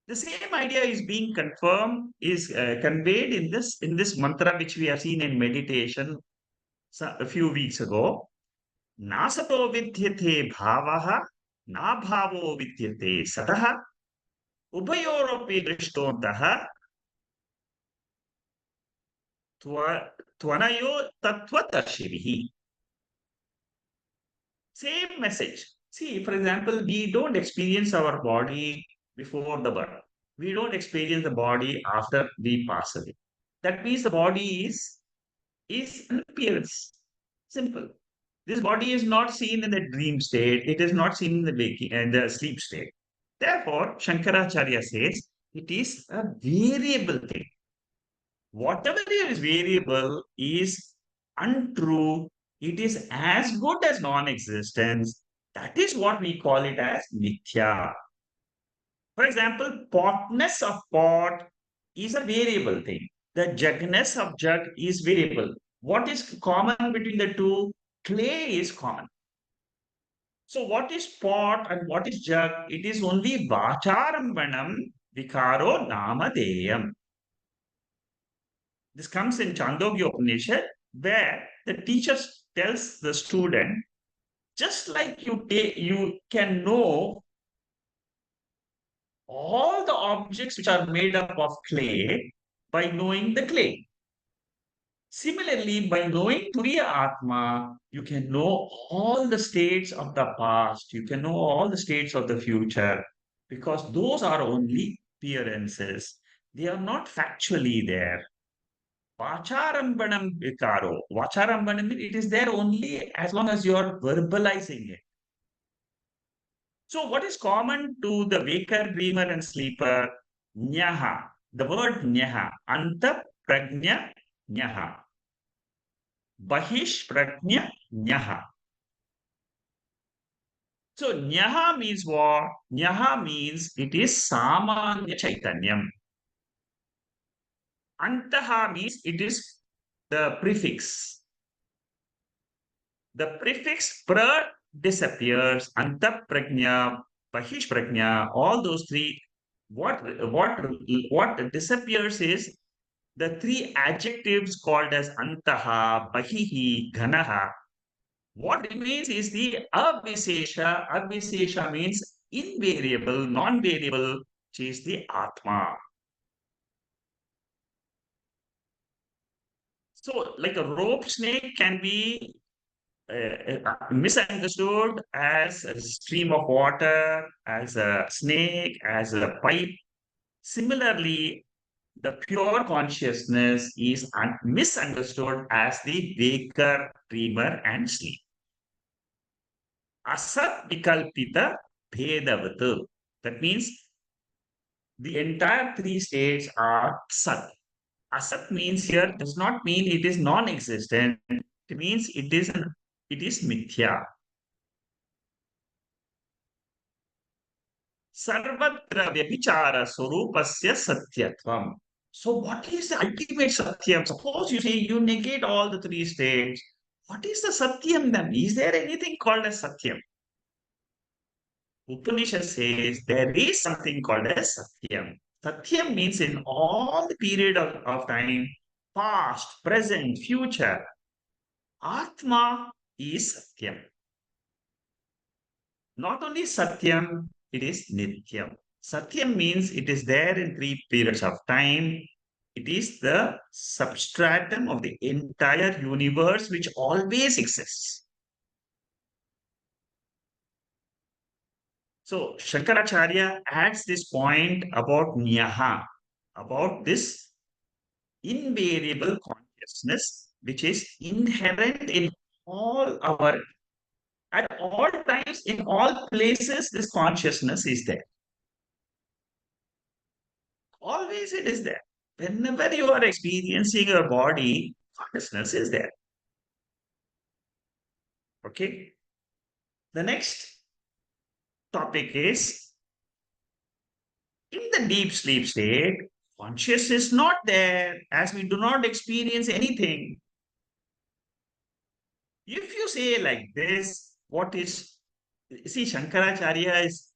The same idea is being confirmed, is conveyed in this mantra which we have seen in meditation a few weeks ago. Nasato vidyate bhavaha, na bhavo vidyate sataha, ubhayoropi drishtontaha, tvanayo tattvatarshirihi. Same message. See, for example, we don't experience our body before the birth. We don't experience the body after we pass away. That means the body is an appearance. Simple. This body is not seen in the dream state. It is not seen in the waking and the sleep state. Therefore, Shankaracharya says it is a variable thing. Whatever is variable is untrue. It is as good as non-existence. That is what we call it as mithya. For example, potness of pot is a variable thing. The jugness of jug is variable. What is common between the two? Clay is common. So what is pot and what is jug? It is only vacharambanam vikaro namadeyam. This comes in Chandogya Upanishad, where the teacher tells the student, just like you can know all the objects which are made up of clay by knowing the clay. Similarly, by knowing Turiya Atma, you can know all the states of the past, you can know all the states of the future, because those are only appearances. They are not factually there. Vacharambanam vikaro. Vacharambanam, it is there only as long as you are verbalizing it. So, what is common to the waker, dreamer, and sleeper? Nyaha. The word nyaha. Anta prajna nyaha. Bahish prajna nyaha. So, nyaha means what? Nyaha means it is samanya chaitanyam. Antaha means it is the prefix. The prefix pra disappears, anta prajna, bahish prajna, all those three. What disappears is the three adjectives called as antaha, bahihi, ghanaha. What remains is the avisesha. Avisesha means invariable, non-variable, which is the atma. So, like a rope snake can be misunderstood as a stream of water, as a snake, as a pipe. Similarly, the pure consciousness is misunderstood as the waker, dreamer, and sleep. Asat vikalpita bhedavat. That means the entire three states are sat. Asat means here does not mean it is non-existent. It means it is mithya. Sarvatra vyabhichara swarupasya satyatvam. So what is the ultimate satyam? Suppose you say you negate all the three states. What is the satyam then? Is there anything called as satyam? Upanishad says there is something called as satyam. Satyam means in all the period of time, past, present, future, Atma is satyam. Not only satyam, it is nityam. Satyam means it is there in three periods of time. It is the substratum of the entire universe which always exists. So Shankaracharya adds this point about nyaha, about this invariable consciousness which is inherent in all our, at all times, in all places, this consciousness is there. Always it is there. Whenever you are experiencing your body, consciousness is there. Okay. The next topic is in the deep sleep state, consciousness is not there as we do not experience anything. If you say like this, what is, see, Shankaracharya is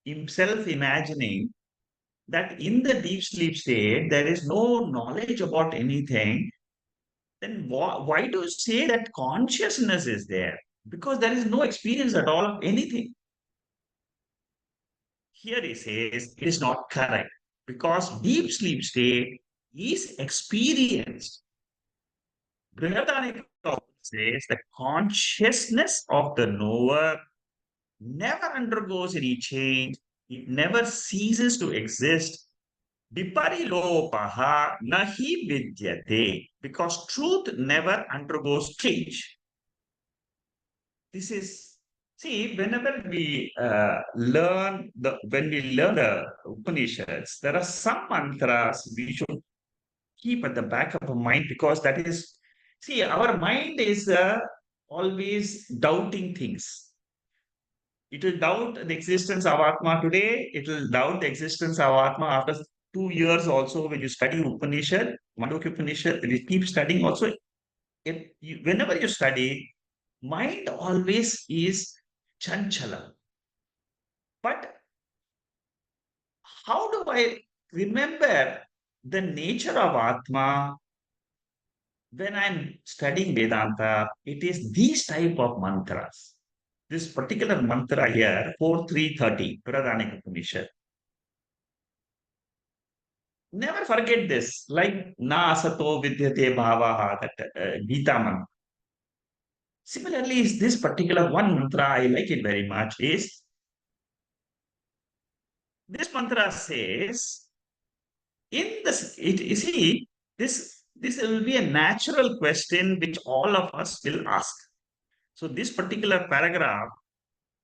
himself imagining that in the deep sleep state, there is no knowledge about anything. Then why do you say that consciousness is there? Because there is no experience at all of anything. Here he says it is not correct because deep sleep state is experienced. Brihadaranyaka says the consciousness of the knower never undergoes any change. It never ceases to exist. Viparilopaha nahi vidyate because truth never undergoes change. This is, see, whenever we when we learn the Upanishads, there are some mantras we should keep at the back of our mind because that is, see, our mind is always doubting things. It will doubt the existence of Atma today. It will doubt the existence of Atma after 2 years also when you study Upanishad, Mandukya Upanishad, we keep studying also. Whenever you study, mind always is chanchala. But how do I remember the nature of Atma when I'm studying Vedanta? It is these type of mantras. This particular mantra here, 4330, Pradhanik Upanishad. Never forget this, like na asato vidyate bhavaha, that Gita mantra. Similarly, is this particular one mantra, I like it very much, is this mantra says, in this, you see, this will be a natural question which all of us will ask. So this particular paragraph,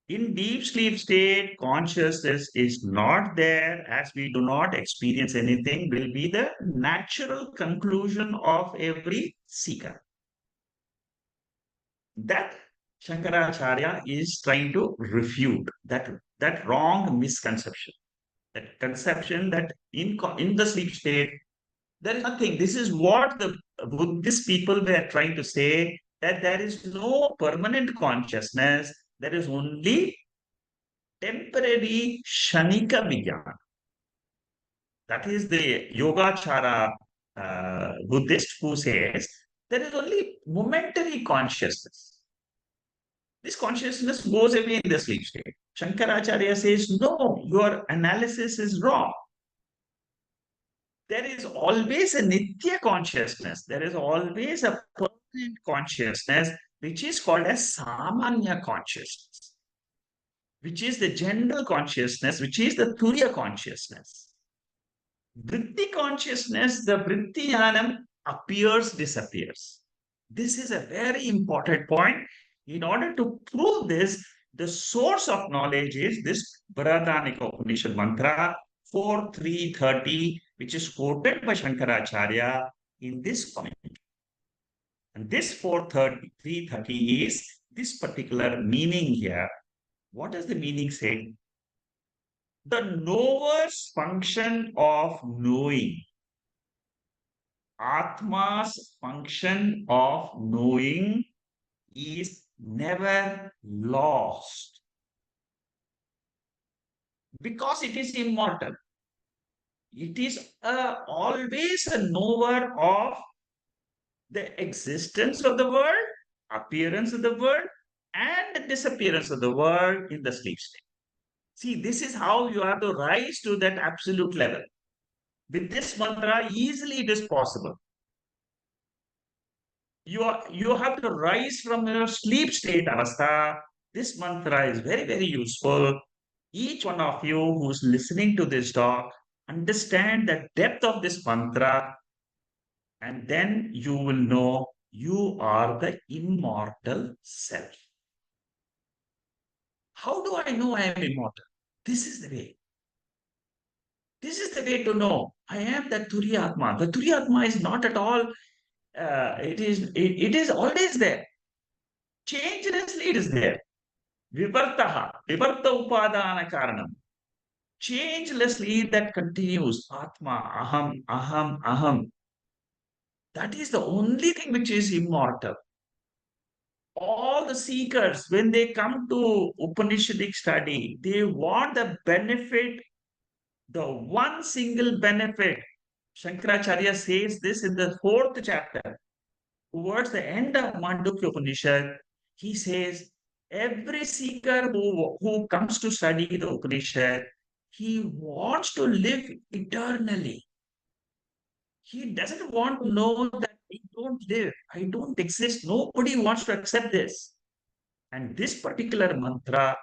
in deep sleep state, consciousness is not there as we do not experience anything, will be the natural conclusion of every seeker. That Shankaracharya is trying to refute that wrong misconception, that conception that in the sleep state, there is nothing. This is what the Buddhist people were trying to say, that there is no permanent consciousness, there is only temporary shanika vijnana. That is the Yogachara Buddhist who says there is only momentary consciousness. This consciousness goes away in the sleep state. Shankaracharya says, no, your analysis is wrong. there is always a nitya consciousness. There is always a permanent consciousness, which is called as samanya consciousness, which is the general consciousness, which is the Turiya consciousness. Vritti consciousness, the Vritti Jnanam appears, disappears. This is a very important point. In order to prove this, the source of knowledge is this Bharadanika Upanishad mantra 4330, which is quoted by Shankaracharya in this commentary. And this 330 is this particular meaning here. What does the meaning say? The knower's function of knowing, Atma's function of knowing is never lost because it is immortal. It is always a knower of the existence of the world, appearance of the world, and the disappearance of the world in the sleep state. See, this is how you have to rise to that absolute level. With this mantra, easily it is possible. You have to rise from your sleep state avastha. This mantra is very, very useful. Each one of you who's listening to this talk, understand the depth of this mantra, and then you will know you are the immortal self. How do I know I am immortal? This is the way. This is the way to know I am the Turiya Atma. The Turiya Atma is not at all, it is always there. Changelessly it is there. Vivartaha, Vivarta Upadana Karanam. Changelessly that continues. Atma, Aham, Aham, Aham. That is the only thing which is immortal. All the seekers, when they come to Upanishadic study, they want the benefit, the one single benefit. Shankaracharya says this in the 4th chapter. Towards the end of Mandukya Upanishad, he says, every seeker who comes to study the Upanishad, he wants to live eternally. He doesn't want to know that I don't live, I don't exist. Nobody wants to accept this. And this particular mantra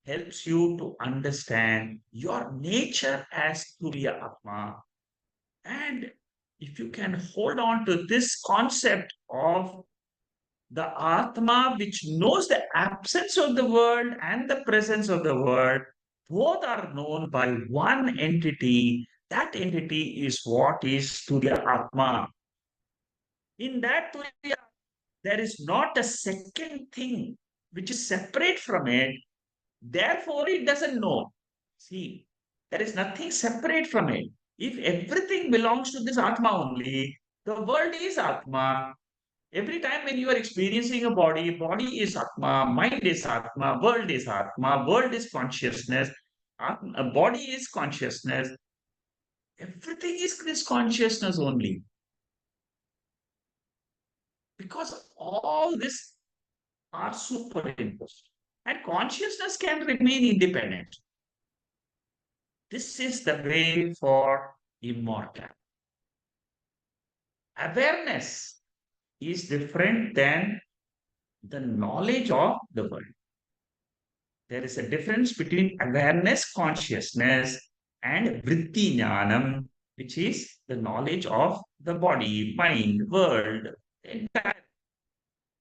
helps you to understand your nature as Turiya Atma. And if you can hold on to this concept of the Atma, which knows the absence of the world and the presence of the world, both are known by one entity. That entity is what is Turiya Atma. In that Turiya, there is not a second thing which is separate from it. Therefore, it doesn't know. See, there is nothing separate from it. If everything belongs to this Atma only, the world is Atma. Every time when you are experiencing a body is Atma, mind is Atma, world is consciousness, a body is consciousness. Everything is this consciousness only. Because all this are superimposed. And consciousness can remain independent. This is the way for immortality. Awareness is different than the knowledge of the world. There is a difference between awareness, consciousness, and vritti jnanam, which is the knowledge of the body, mind, world, entire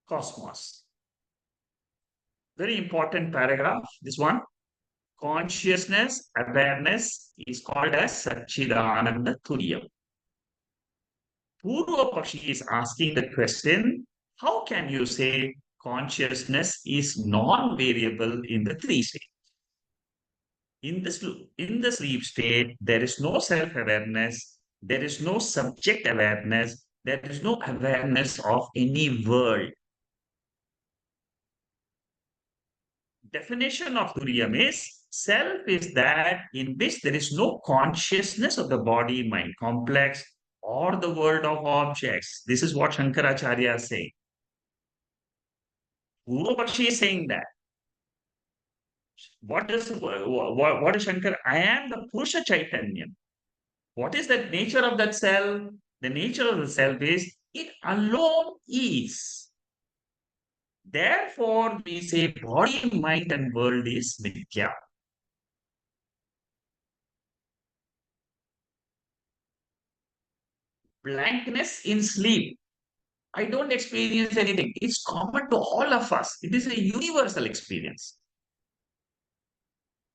cosmos. Very important paragraph, this one. Consciousness, awareness is called as Satchidananda Turiyam. Purva Pakshi is asking the question, how can you say consciousness is non-variable in the three states? In the sleep state, there is no self-awareness, there is no subject awareness, there is no awareness of any world. Definition of Turiyam is self is that in which there is no consciousness of the body, mind complex, or the world of objects. This is what Shankaracharya is saying. Purvapakshi is saying that. What is Shankar? I am the Purusha Chaitanya. What is the nature of that self? The nature of the self is it alone is. Therefore, we say body, mind, and world is mithya. Blankness in sleep. I don't experience anything. It's common to all of us. It is a universal experience.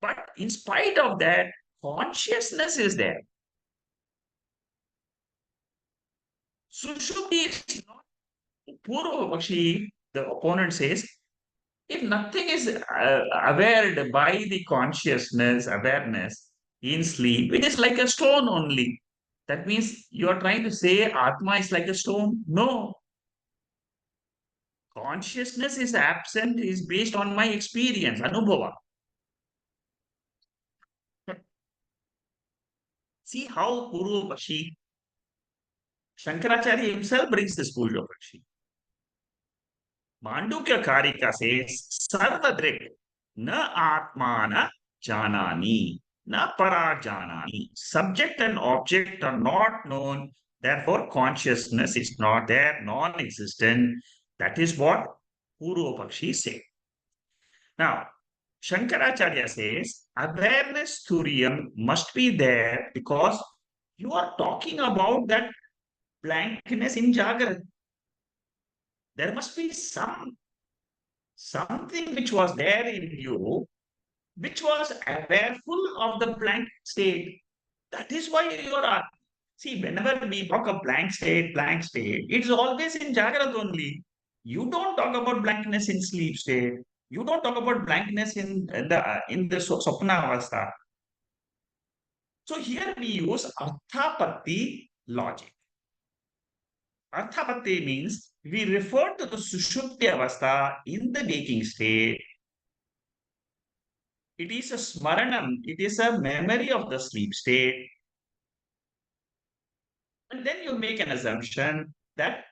But in spite of that, consciousness is there. Sushupti is not Purva. The opponent says, if nothing is aware by the consciousness, awareness in sleep, it is like a stone only. That means you are trying to say Atma is like a stone? No. Consciousness is absent, is based on my experience, Anubhava. See how Puru Bakshi, Shankaracharya himself brings this Puru Bakshi. Mandukya Karika says, Sarvadrik, na Atmana Janani, na Para Janani. Subject and object are not known, therefore consciousness is not there, non existent. That is what Puru Bakshi says. Now, Shankaracharya says awareness Turiyam must be there because you are talking about that blankness in Jagat. There must be something which was there in you, which was awareful of the blank state. That is why you are. See, whenever we talk of blank state, it's always in Jagat only. You don't talk about blankness in sleep state. You don't talk about blankness in the Sopna Avastha. So here we use Arthapatti logic. Arthapatti means we refer to the Sushupti Avastha in the waking state. It is a smaranam, it is a memory of the sleep state. And then you make an assumption that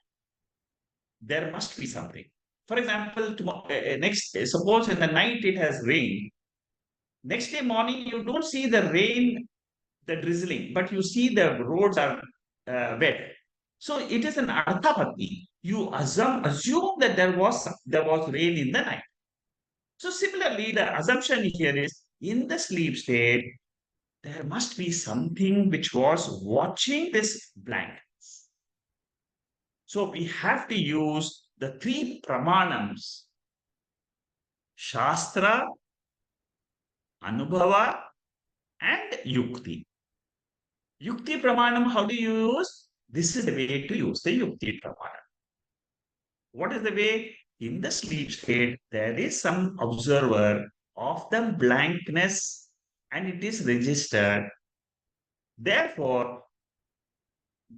there must be something. For example, suppose in the night it has rained. Next day morning, you don't see the rain, the drizzling, but you see the roads are wet. So it is an arthapati. You assume that there was rain in the night. So similarly, the assumption here is in the sleep state, there must be something which was watching this blank. So we have to use the three pramanams: Shastra, Anubhava, and Yukti. Yukti Pramanam, how do you use? This is the way to use the Yukti Pramanam. What is the way? In the sleep state, there is some observer of the blankness and it is registered. Therefore,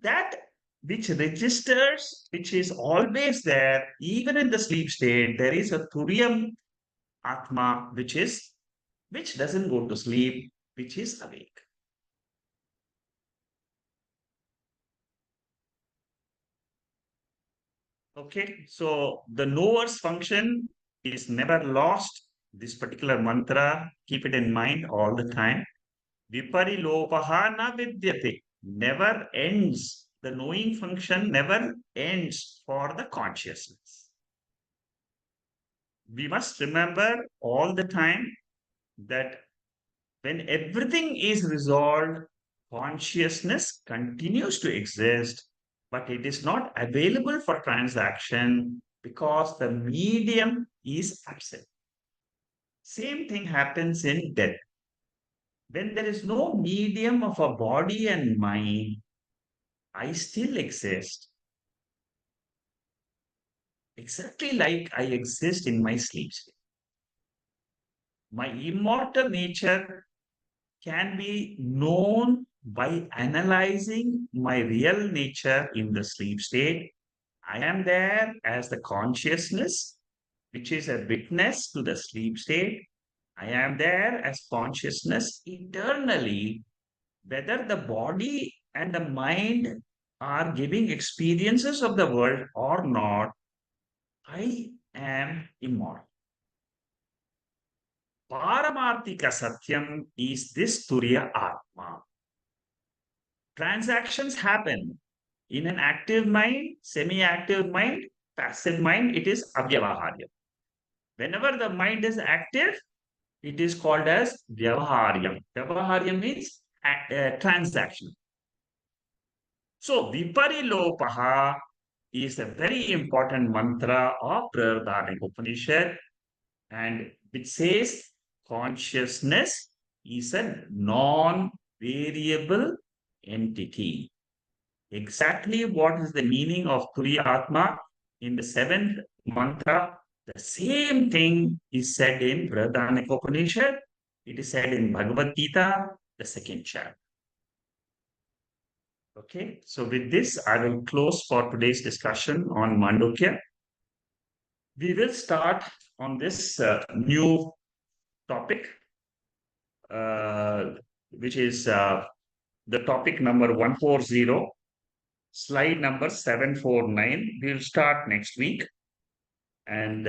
that which registers, which is always there, even in the sleep state, there is a Turiya Atma, which doesn't go to sleep, which is awake. Okay, so the knower's function is never lost. This particular mantra, keep it in mind all the time. Viparilopaha na vidyate, never ends. The knowing function never ends for the consciousness. We must remember all the time that when everything is resolved, consciousness continues to exist, but it is not available for transaction because the medium is absent. Same thing happens in death. When there is no medium of a body and mind, I still exist exactly like I exist in my sleep state. My immortal nature can be known by analyzing my real nature in the sleep state. I am there as the consciousness, which is a witness to the sleep state. I am there as consciousness eternally, whether the body and the mind are giving experiences of the world or not. I am immortal. Paramarthika Satyam is this Turiya Atma. transactions happen in an active mind, semi-active mind, passive mind, it is avyavaharya. Whenever the mind is active, it is called as vyavaharyam. Vyavaharyam means transaction. So viparilopaha is a very important mantra of Prardhanaka Upanishad, and which says consciousness is a non-variable entity. Exactly what is the meaning of Turiya Atma in the seventh mantra? The same thing is said in Prardhanaka Upanishad. It is said in Bhagavad Gita, the second chapter. Okay, so with this, I will close for today's discussion on Mandukya. We will start on this new topic, which is the topic number 140, slide number 749. We'll start next week, and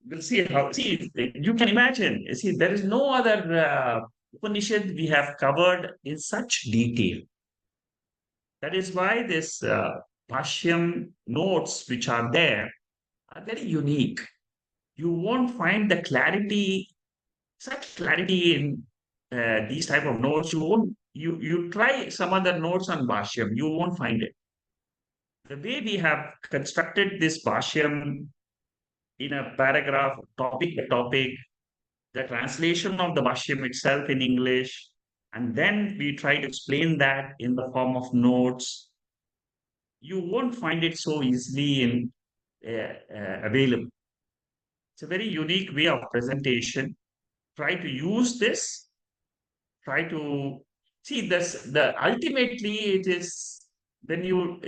we'll see how. See, you can imagine. See, there is no other Upanishad we have covered in such detail. That is why this Bhashyam notes which are there are very unique. You won't find the clarity, such clarity in these type of notes. You won't. You try some other notes on Bhashyam, you won't find it. The way we have constructed this Bhashyam in a paragraph, topic by topic, the translation of the Bhashyam itself in English, and then we try to explain that in the form of notes. You won't find it so easily in available. It's a very unique way of presentation. Try to use this. Try to see this. The ultimately it is when you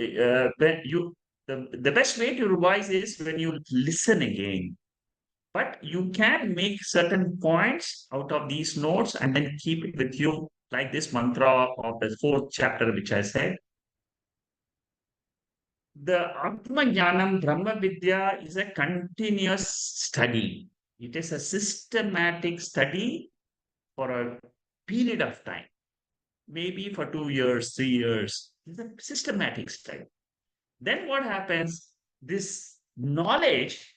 the best way to revise is when you listen again. But you can make certain points out of these notes and then keep it with you, like this mantra of the fourth chapter, which I said. The Atma Jnanam Brahma Vidya is a continuous study. It is a systematic study for a period of time, maybe for 2 years, 3 years. It's a systematic study. Then what happens? This knowledge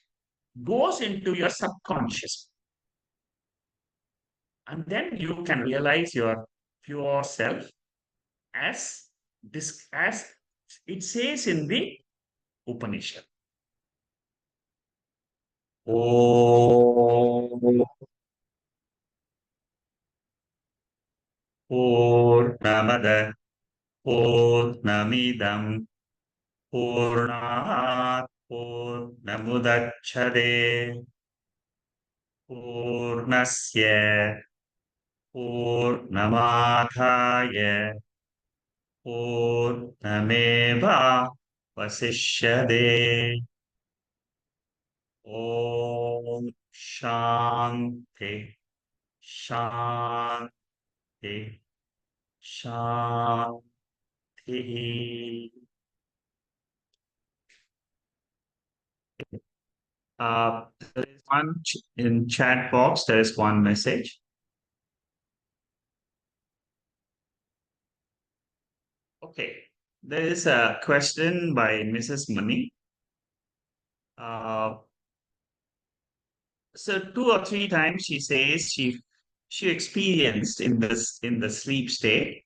goes into your subconscious. And then you can realize your pure self as this, as it says in the Upanishad. Om Purnamada Purnamidam Purnat Purnamudachyate Purnasya Purnamadhaya Purnameva Vasishyade. Om Shanti Shanti Shanti. There is one in chat box. There is one message. Okay, there is a question by Mrs. Mani. So 2 or 3 times she says she experienced in the sleep state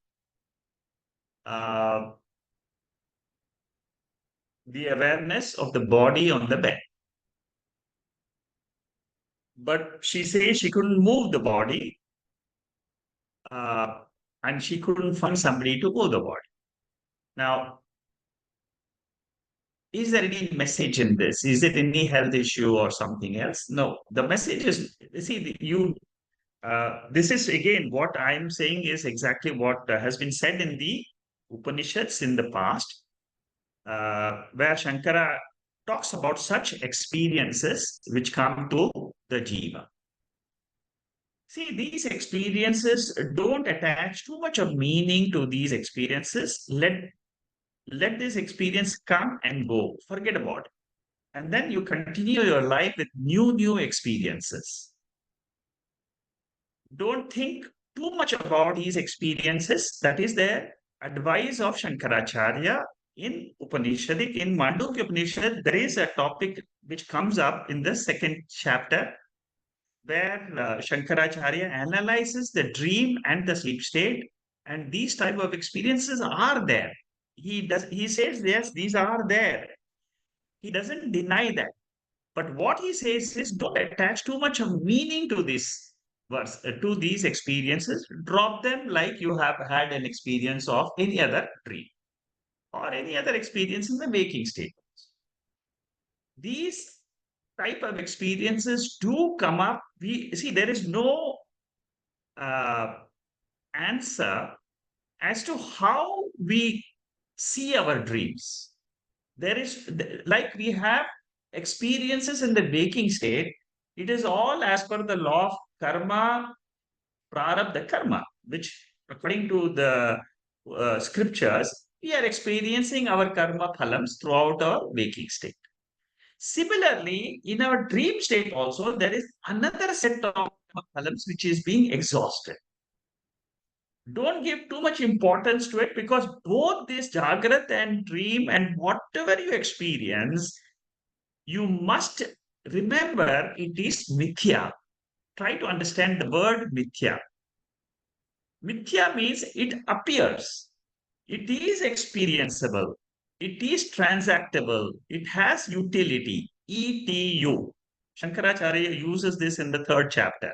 the awareness of the body on the bed. But she says she couldn't move the body, and she couldn't find somebody to move the body. Now, is there any message in this? Is it any health issue or something else? No. The message is, see, this is again what I'm saying is exactly what has been said in the Upanishads in the past, where Shankara talks about such experiences which come to the jiva. See, these experiences, don't attach too much of meaning to these experiences. Let this experience come and go. Forget about it. And then you continue your life with new experiences. Don't think too much about his experiences. That is the advice of Shankaracharya in Upanishadic. In Mandukya Upanishad, there is a topic which comes up in the second chapter where Shankaracharya analyzes the dream and the sleep state, and these type of experiences are there. He says yes, these are there. He doesn't deny that. But what he says is don't attach too much of meaning to this verse, to these experiences. Drop them like you have had an experience of any other dream or any other experience in the waking state. These type of experiences do come up. We see there is no uh, answer as to how we see our dreams. There is, like we have experiences in the waking state, it is all as per the law of karma, prarabdha karma, which according to the scriptures, we are experiencing our karma phalams throughout our waking state. Similarly, in our dream state also, there is another set of phalams which is being exhausted. Don't give too much importance to it, because both this jagrat and dream and whatever you experience, you must remember it is mithya. Try to understand the word mithya. Mithya means it appears, it is experienceable, it is transactable, it has utility, ETU. Shankaracharya uses this in the third chapter.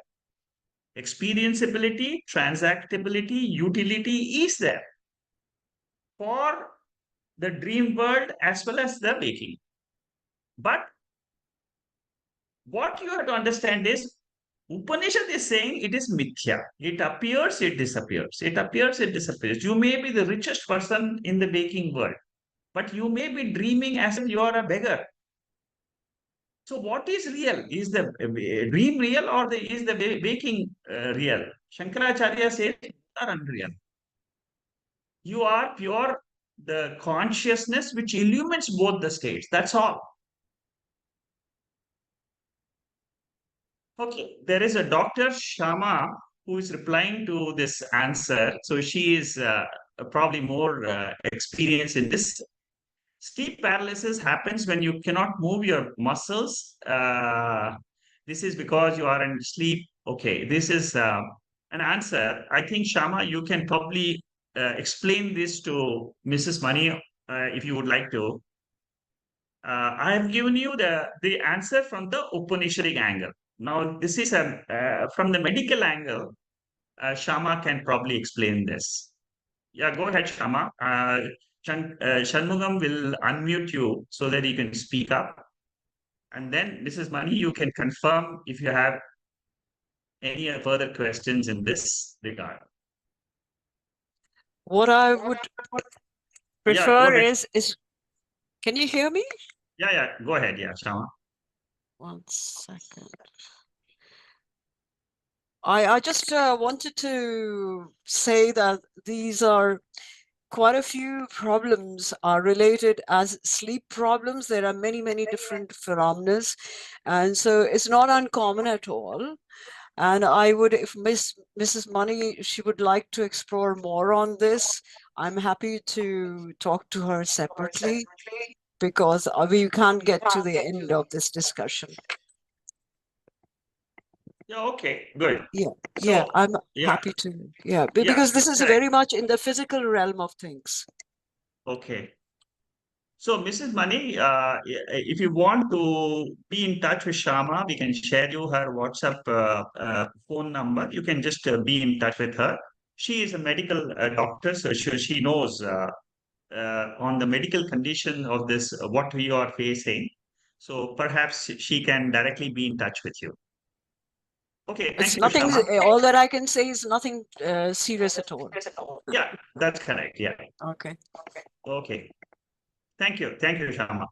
Experienceability, transactability, utility is there for the dream world as well as the waking. But what you have to understand is Upanishad is saying it is mithya. It appears, it disappears. It appears, it disappears. You may be the richest person in the waking world, but you may be dreaming as if you are a beggar. So what is real? Is the dream real, or is the waking real? Shankaracharya says you are unreal. You are pure, the consciousness which illumines both the states. That's all. Okay, there is a Dr. Shama who is replying to this answer. So she is probably more experienced in this. Sleep paralysis happens when you cannot move your muscles. This is because you are in sleep. Okay, this is an answer. I think, Shama, you can probably explain this to Mrs. Mani if you would like to. I have given you the answer from the Upanishadic angle. Now, this is from the medical angle. Shama can probably explain this. Yeah, go ahead, Shama. Shanmugam will unmute you so that you can speak up. And then, Mrs. Mani, you can confirm if you have any further questions in this regard. What I would prefer is can you hear me? Yeah, go ahead. Yeah, Shama. 1 second. I just wanted to say that these are quite a few problems are related as sleep problems. There are many different phenomena, and so it's not uncommon at all. And I would, if Mrs. Mani, she would like to explore more on this, I'm happy to talk to her separately, because we can't get to the end of this discussion. Yeah, okay, good. Yeah, I'm happy to. Yeah, because this is very much in the physical realm of things. Okay. So, Mrs. Mani, if you want to be in touch with Shama, we can share you her WhatsApp phone number. You can just be in touch with her. She is a medical doctor, so she knows on the medical condition of this, what you are facing. So perhaps she can directly be in touch with you. Okay, thank you, nothing. Shama. All that I can say is nothing serious at all. Yeah, that's correct. Yeah. Okay. Thank you, Shama.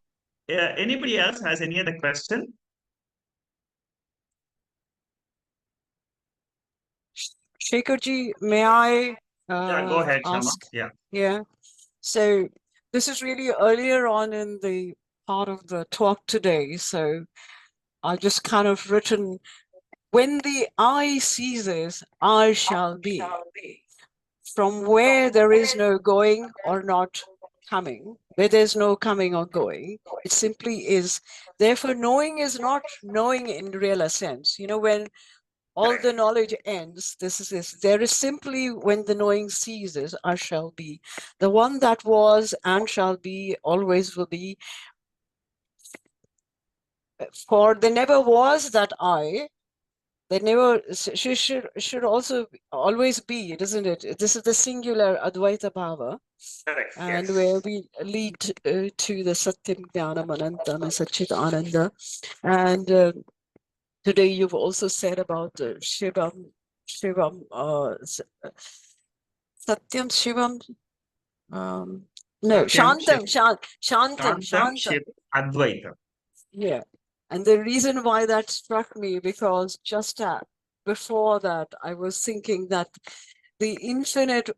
Anybody else has any other question? Shekharji, may I go ahead, ask? Shama. Yeah. So this is really earlier on in the part of the talk today. So I just kind of written when the I ceases, I shall be. From where there is no going or not coming, where there's no coming or going, it simply is. Therefore, knowing is not knowing in real sense. You know, when all the knowledge ends, this is this. There is simply when the knowing ceases, I shall be. The one that was and shall be, always will be. For there never was that I. There never should also always be, isn't it? This is the singular Advaita Bhava. Correct. And Yes. where we lead to the Satyam Jnanam Anantam and Satchit Ananda. And today you've also said about Shivam, Satyam, Shivam, no, Satyam, Shiv, Shantam, Shantam, Shiv, Advaita. Yeah. And the reason why that struck me, because just before that, I was thinking that the infinite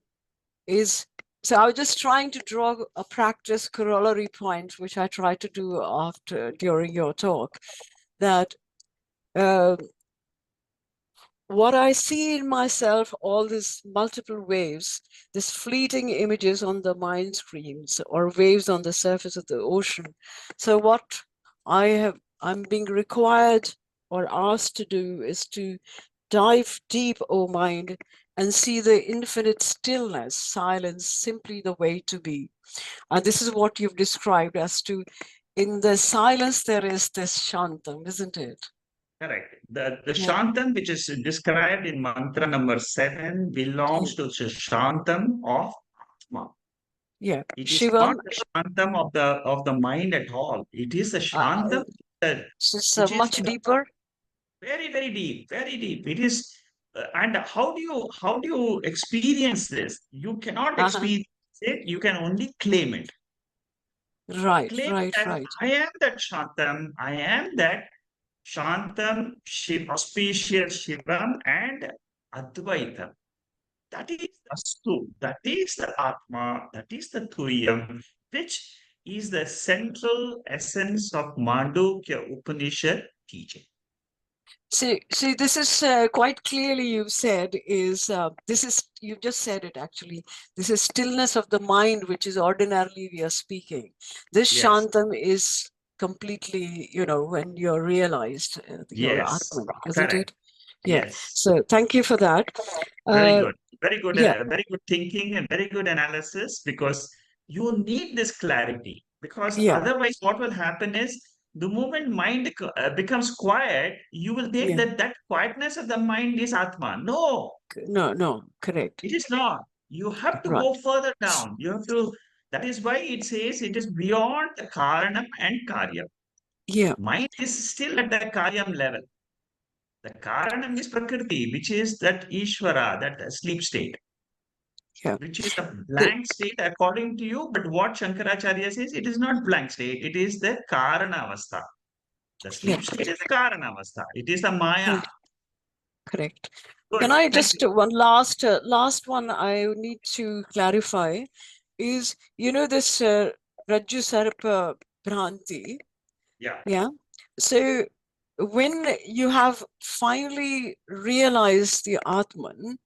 is, so I was just trying to draw a practice corollary point, which I tried to do during your talk, that what I see in myself, all these multiple waves, these fleeting images on the mind screens or waves on the surface of the ocean. So what I'm being required or asked to do is to dive deep, O mind, and see the infinite stillness, silence, simply the way to be. And this is what you've described as to, in the silence, there is this shantam, isn't it? Correct. The Yeah. Shantam, which is described in mantra number 7, belongs to the Shantam of Atma. Yeah. It is Shivam, not the Shantam of the mind at all. It is the uh, Shantam that, this is which is much deeper. very, very deep, very deep. It is, and how do you experience this? You cannot Uh-huh. experience it. You can only claim it. Right, Claim right, that right. I am that Shantam. I am that Shantam, auspicious Shivam, and Advaita. That is the Astu, that is the Atma, that is the Turiyam, which is the central essence of Mandukya Upanishad teaching. See, this is quite clearly you've said is, this is, you just said it actually, this is stillness of the mind, which is ordinarily we are speaking. This Yes, Shantam is completely, you know, when you're realized, your yes, Atman, isn't correct. it? Yeah. Yes, So thank you for that. very Uh, good. yeah, Very good thinking and very good analysis because you need this clarity. Because yeah, otherwise, what will happen is the moment mind becomes quiet, you will take yeah. that quietness of the mind is Atma. No, No, no, correct. it is not. You have to Right. go further down. You have to, that is why it says it is beyond the Karanam and Karyam. Yeah, Mind is still at the Karyam level. The Karanam is Prakriti, which is that Ishvara, that sleep state, yeah. which is a The, blank state according to you. But what Shankaracharya says, it is not blank state. It is the Karana Avastha. The yeah, sleep state is the Karana Avastha. It is the Maya. correct. Good. Can I Thank just you. one last one I need to clarify is, you know, this Rajju Sarpa Bhranti, Yeah. yeah. So when you have finally realized the Atman,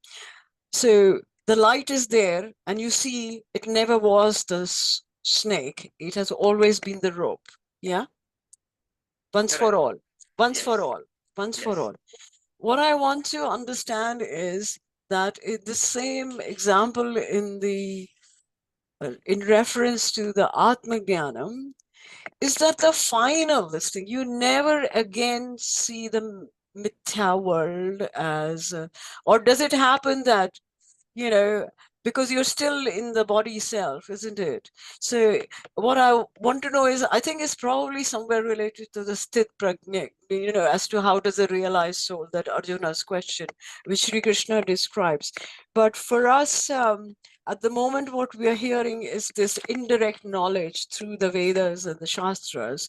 so the light is there and you see it never was the snake, it has always been the rope, yeah, once for Correct. all, once for Yes. all, once for Yes. all. What I want to understand is that the same example in the in reference to the Atma Jnanam is that the final listing, you never again see the mithya world as, or does it happen that, you know, because you're still in the body self, isn't it? So what I want to know is, I think it's probably somewhere related to the sthit prajna, you know, as to how does a realized soul, that Arjuna's question, which Sri Krishna describes. But for us, at the moment, what we are hearing is this indirect knowledge through the Vedas and the Shastras.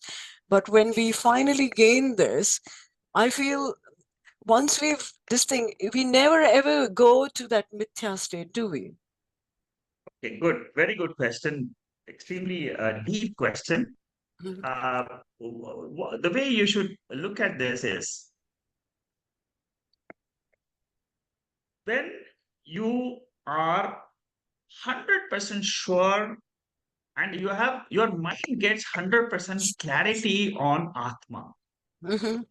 But when we finally gain this, I feel once we've this thing, we never ever go to that mithya state, do we? Okay, good. Very good question. Extremely deep question. Mhm. The way you should look at this is when you are 100% sure and your mind gets 100% clarity on Atma, Mhm.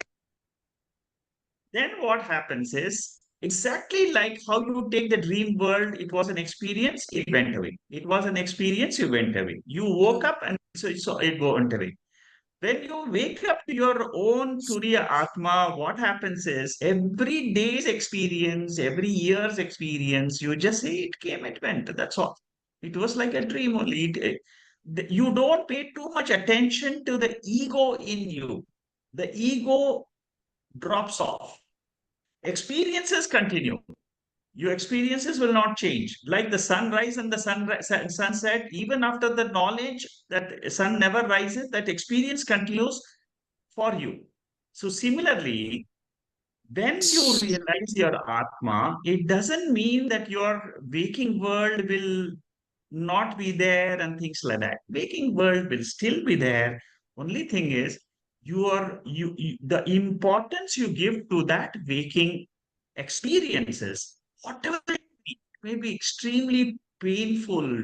then what happens is exactly like how you take the dream world. It was an experience, it went away. It was an experience, you went away. You woke Mhm. up and so it went away. When you wake up to your own Turiya Atma, what happens is every day's experience, every year's experience, you just say it came, it went. That's all. It was like a dream only. You don't pay too much attention to the ego in you. The ego drops off. Experiences continue. Your experiences will not change. Like the sunrise and the sunset, even after the knowledge that sun never rises, that experience continues for you. So similarly, when you S- realize your Atma, it doesn't mean that your waking world will not be there and things like that. Waking world will still be there. Only thing is, the importance you give to that waking experiences, whatever it may be extremely painful.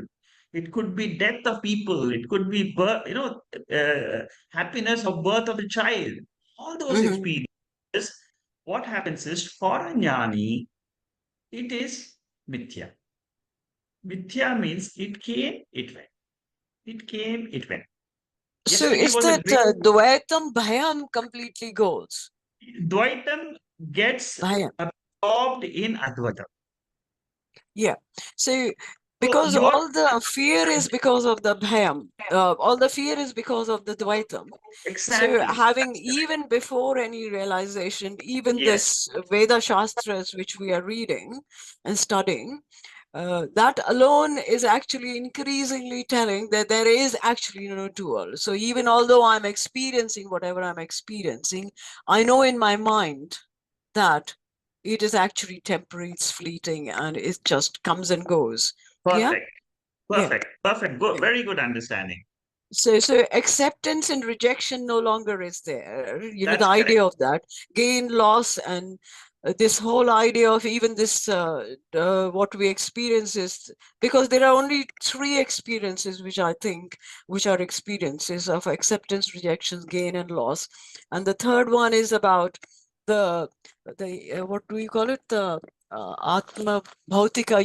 It could be death of people. It could be birth, happiness of birth of a child. All those mhm. experiences, what happens is for a jnani, it is mithya. Mithya means it came, it went. It came, it went. So Yesterday is was a that great Dvaitam Bhayam completely goes? Dvaitam gets Bhayam. absorbed in Advaita. Yeah. So So because your all the fear is because of the Bhayam, all the fear is because of the Dvaitam. So exactly. having even before any realization, even Yes, this Veda Shastras which we are reading and studying, that alone is actually increasingly telling that there is actually no dual. So even although I'm experiencing whatever I'm experiencing, I know in my mind that it is actually temporary, it's fleeting, and it just comes and goes. Yeah, perfect, yeah. perfect, perfect. Good, very good understanding. So acceptance and rejection no longer is there. The That's correct. idea of that gain, loss, and this whole idea of even this what we experience is because there are only three experiences which I think which are experiences of acceptance, rejection, gain, and loss, and the third one is about the what do we call it, the Atma Bhautika.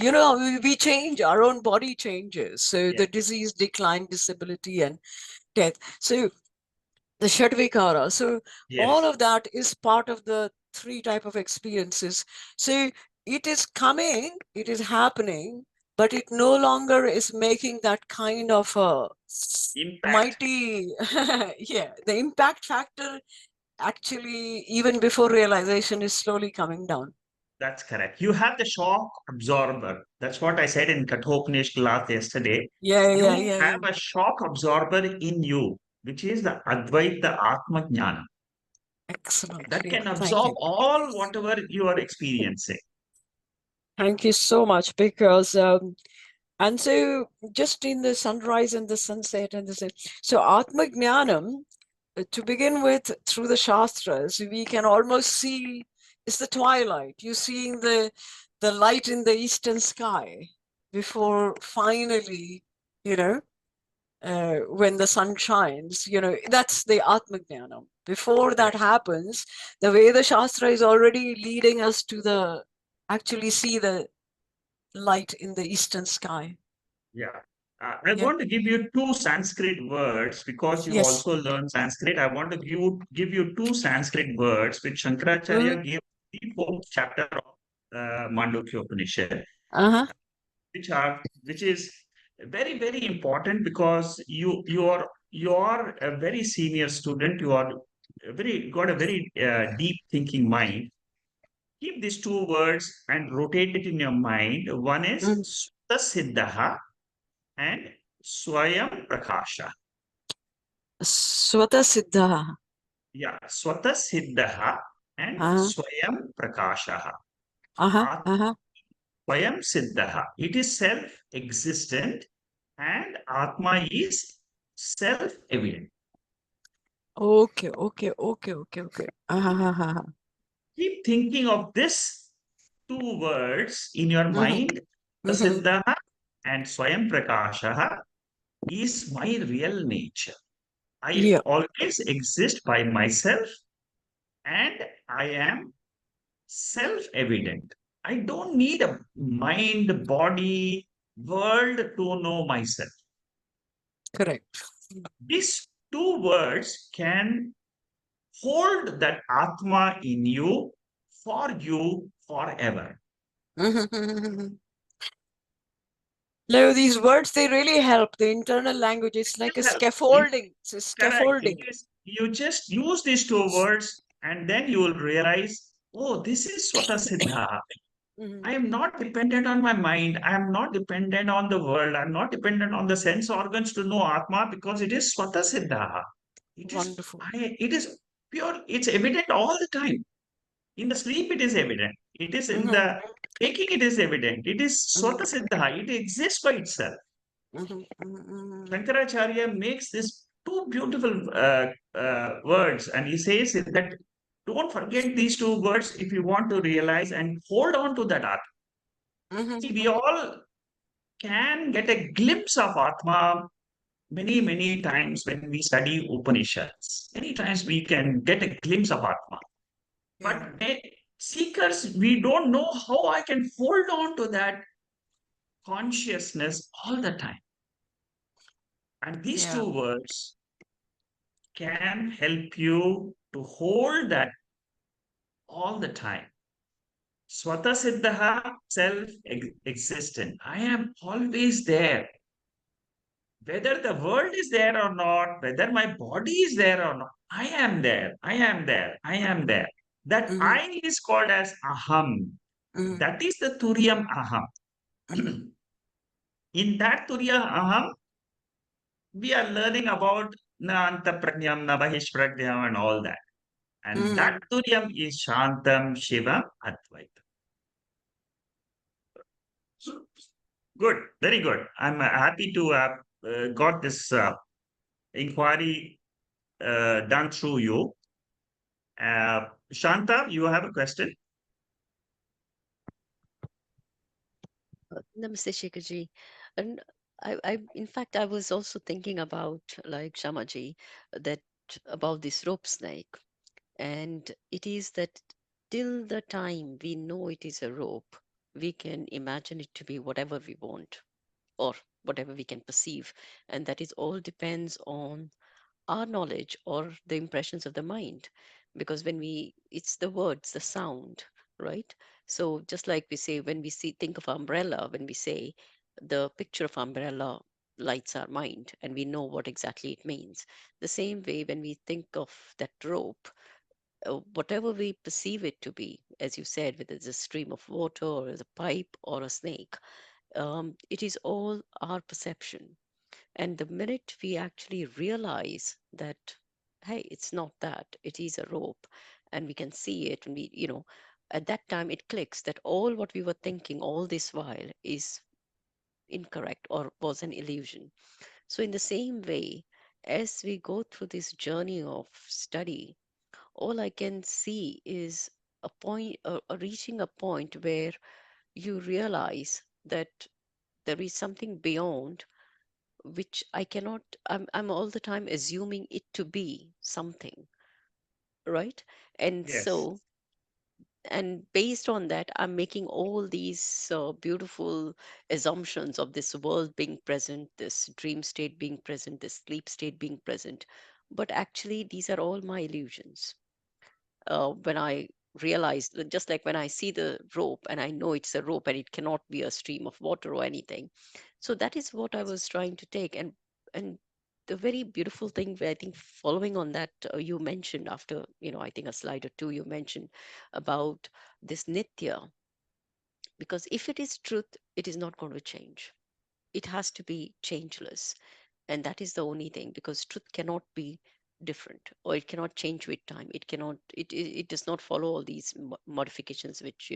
We change, our own body changes. So the Yes, disease, decline, disability, and death. So the Shadvikara. So all yes, of that is part of the three type of experiences. So it is coming, it is happening, but it no longer is making that kind of a impact. mighty, yeah, the impact factor actually even before realization is slowly coming down. That's correct. You have the shock absorber. That's what I said in Kathopanishad class yesterday. Yeah, yeah, You yeah, have yeah. a shock absorber in you, which is the Advaita Atma Jnana. Excellent. That Yeah, can thank absorb you. all whatever you are experiencing. Thank you so much because and so just in the sunrise and the sunset and the so Atma Jnanam, to begin with, through the Shastras, we can almost see it's the twilight. You're seeing the light in the eastern sky before finally, you know, when the sun shines, that's the Atma Jnanam. Before that Correct. happens, the Veda Shastra is already leading us to the actually see the light in the eastern sky. Yeah. I Yeah. want to give you two Sanskrit words because you Yes. also learn Sanskrit. I want to give you two Sanskrit words which Mhm. Shankaracharya gave the fourth chapter of Mandukya Upanishad, Uh-huh. which is very very important because you are a very senior student. You are got a very deep thinking mind. Keep these two words and rotate it in your mind. One is Mhm. Sutta Siddhaha and Swayam Prakasha. Swata Siddha. Yeah, Swata Siddhaha and Uh-huh. Swayam Prakasha. Uh-huh. Atma Uh-huh. Swayam Siddhaha. It is self-existent and Atma is self-evident. Okay. Okay. Okay. Okay. Okay. Uh-huh. Uh-huh. Keep thinking of this two words in your Mhm, mind, mhm. Siddha and Swayam Prakasha, is my real nature. I Yeah, always exist by myself and I am self-evident. I don't need a mind, body, world to know myself. correct. These two words can hold that Atma in you for you forever. Mhm. No, these words, they really help. The internal language is like a This helps. It, scaffolding. It's a correct. It scaffolding. is, you just use these two words and then you will realize, oh, this is Swata Siddha. I Mhm. am not dependent on my mind. I am not dependent on the world. I'm not dependent on the sense organs to know Atma because it is Swata Siddha. Wonderful. It is pure, it's evident all the time. In the sleep, it is evident. It is in Mhm, the waking, it is evident. It is mhm, Swata Siddha. It exists by itself. mhm, mhm, mhm, Shankaracharya makes this two beautiful words, and he says that don't forget these two words if you want to realize and hold on to that Atma. mhm, See, we all can get a glimpse of Atma many times when we study Upanishads. Many times we can get a glimpse of Atma. yeah, But seekers, we don't know how I can hold on to that consciousness all the time. And these yeah, two words can help you to hold that all the time. Swata Siddha, self existent. I am always there. Whether the world is there or not, whether my body is there or not, I am there. I am there. I am there. That mhm, I is called as aham. mhm, That is the Turiyam aham. mhm, In that Turiya aham, we are learning about na anta prajnam, na bahishprajnam and all that. And that mhm. Turiyam is Shantam Shivam Advaita. So, good, very good. I'm happy to have got this inquiry done through you. Shanta, you have a question? Namaste, Shekharji. And in fact, I was also thinking about, like Shamaji, that about this rope snake. And it is that till the time we know it is a rope, we can imagine it to be whatever we want or whatever we can perceive. And that is all depends on our knowledge or the impressions of the mind, because when we it's the words, the sound, right? So just like we say, when we see think of umbrella, when we say the picture of umbrella lights our mind and we know what exactly it means, the same way when we think of that rope, whatever we perceive it to be, as you said, whether it's a stream of water or as a pipe or a snake, it is all our perception. And the minute we actually realize that, hey, it's not that, it is a rope, and we can see it, and at that time it clicks that all what we were thinking all this while is incorrect or was an illusion. So, in the same way, as we go through this journey of study, all I can see is a point, reaching a point where you realize that there is something beyond which I cannot, I'm all the time assuming it to be something, right? And Yes. so, and based on that, I'm making all these beautiful assumptions of this world being present, this dream state being present, this sleep state being present. But actually, these are all my illusions. When I realize that, just like when I see the rope and I know it's a rope and it cannot be a stream of water or anything. So that is what I was trying to take. And the very beautiful thing, I think, following on that, you mentioned after, I think a slide or two, you mentioned about this nitya, because if it is truth, it is not going to change. It has to be changeless, and that is the only thing, because truth cannot be different, or it cannot change with time. It cannot, it does not follow all these modifications which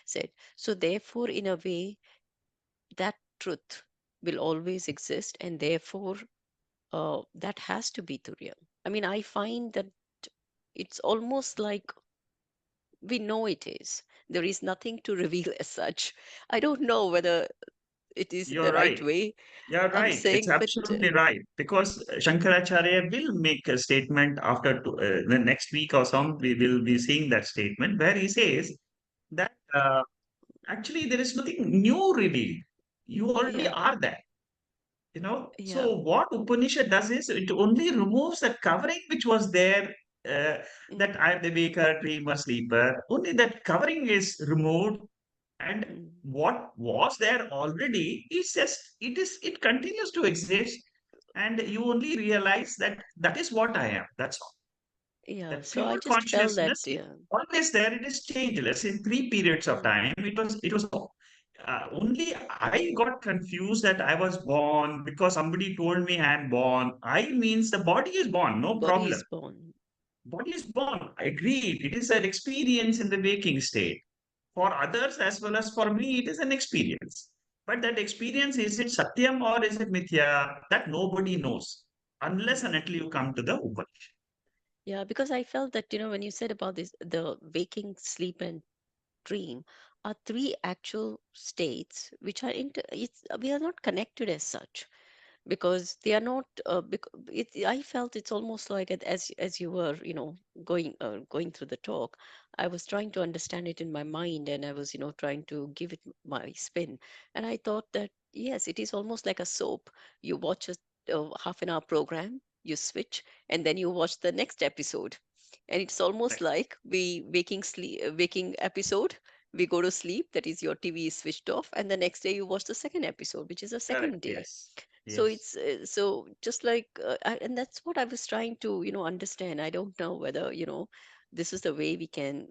said. So therefore, in a way, that truth will always exist, and therefore that has to be Turiya. I mean, I find that it's almost like we know it is. There is nothing to reveal as such. I don't know whether it is You're the right right. way You're I'm right. It's saying, but absolutely right. Because Shankaracharya will make a statement after the next week or some, we will be seeing that statement where he says that actually there is nothing new revealed. You already yeah, are there. yeah, So what Upanishad does is it only removes that covering which was there, uh, mm, that I am the waker, dreamer, sleeper. Only that covering is removed, and mm, what was there already is just it continues to exist, and you only realize that that is what I am. That's all. yeah. That So I pure just felt that, consciousness is yeah, always there. It is changeless. In three periods of mm, time, it was only I got confused that I was born because somebody told me I am born. I means the body is born, no body problem. is born. Body is born. Agreed. It is an experience in the waking state. For others as well as for me, it is an experience. But that experience, is it Satyam or is it Mithya? That nobody knows unless and Mm. until you come to the Upanishad. Yeah, because I felt that, when you said about this, the waking, sleep, and dream are three actual states which are we are not connected as such, because they are not I felt it's almost like as you were going through the talk, I was trying to understand it in my mind, and I was trying to give it my spin. And I thought that yes, it is almost like a soap. You watch a half an hour program, you switch, and then you watch the next episode, and it's almost Correct. like waking episode, we go to sleep, that is your TV is switched off, and the next day you watch the second episode, which is a Correct. second day. Yes. So Yes. it's so just like and that's what I was trying to understand. I don't know whether this is the way we can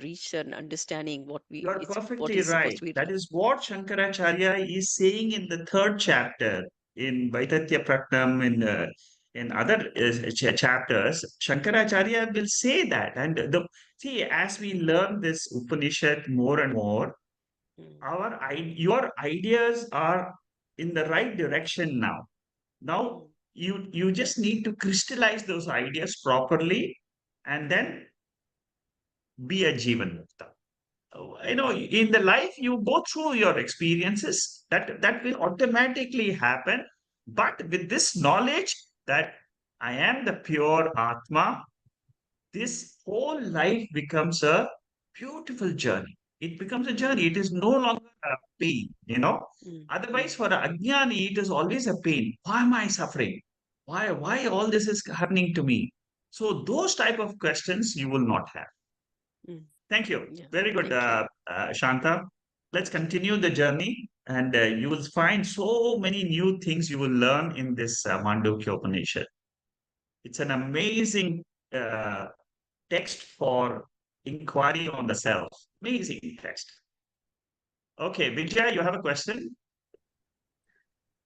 reach an understanding You're what perfectly is supposed right. to be. That is what Shankaracharya is saying in the third chapter in Vaitatya Pratnam, in other chapters. Shankaracharya will say that. And see, as we learn this Upanishad more and more, Mm, your ideas are in the right direction now. Now mm, you just need to crystallize those ideas properly and then be a Jivan Mukta. In the life you go through your experiences, that will automatically happen, but with this knowledge that I am the pure Atma, this whole life becomes a beautiful journey. It becomes a journey. It is no longer a pain. mm, Otherwise, mm, for a ajnani, it is always a pain. Why am I suffering? Why all this is happening to me? So those type of questions you will not have. mm. Thank you. Yeah, Very good, thank you. Shanta. Let's continue the journey, and you will find so many new things you will learn in this Mandukya Upanishad. It's an amazing uh, text for inquiry on the self. Amazing text. Okay, Vijay, you have a question?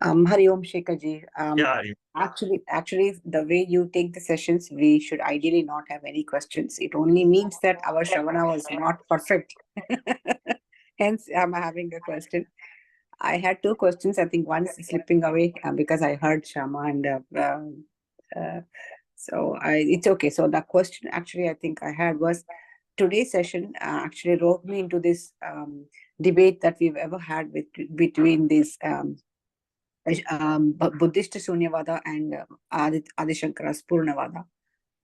Hari Om Shekharji. Yeah, Actually, the way you take the sessions, we should ideally not have any questions. It only means that our Shravana was not perfect. Hence, I'm having a question. I had two questions. I think one is slipping away because I heard Shama, and so it's okay. So the question actually I think I had was today's session actually roped me into this debate that we've ever had between these Buddhist Sunyavada and Adi Shankara's Purnavada.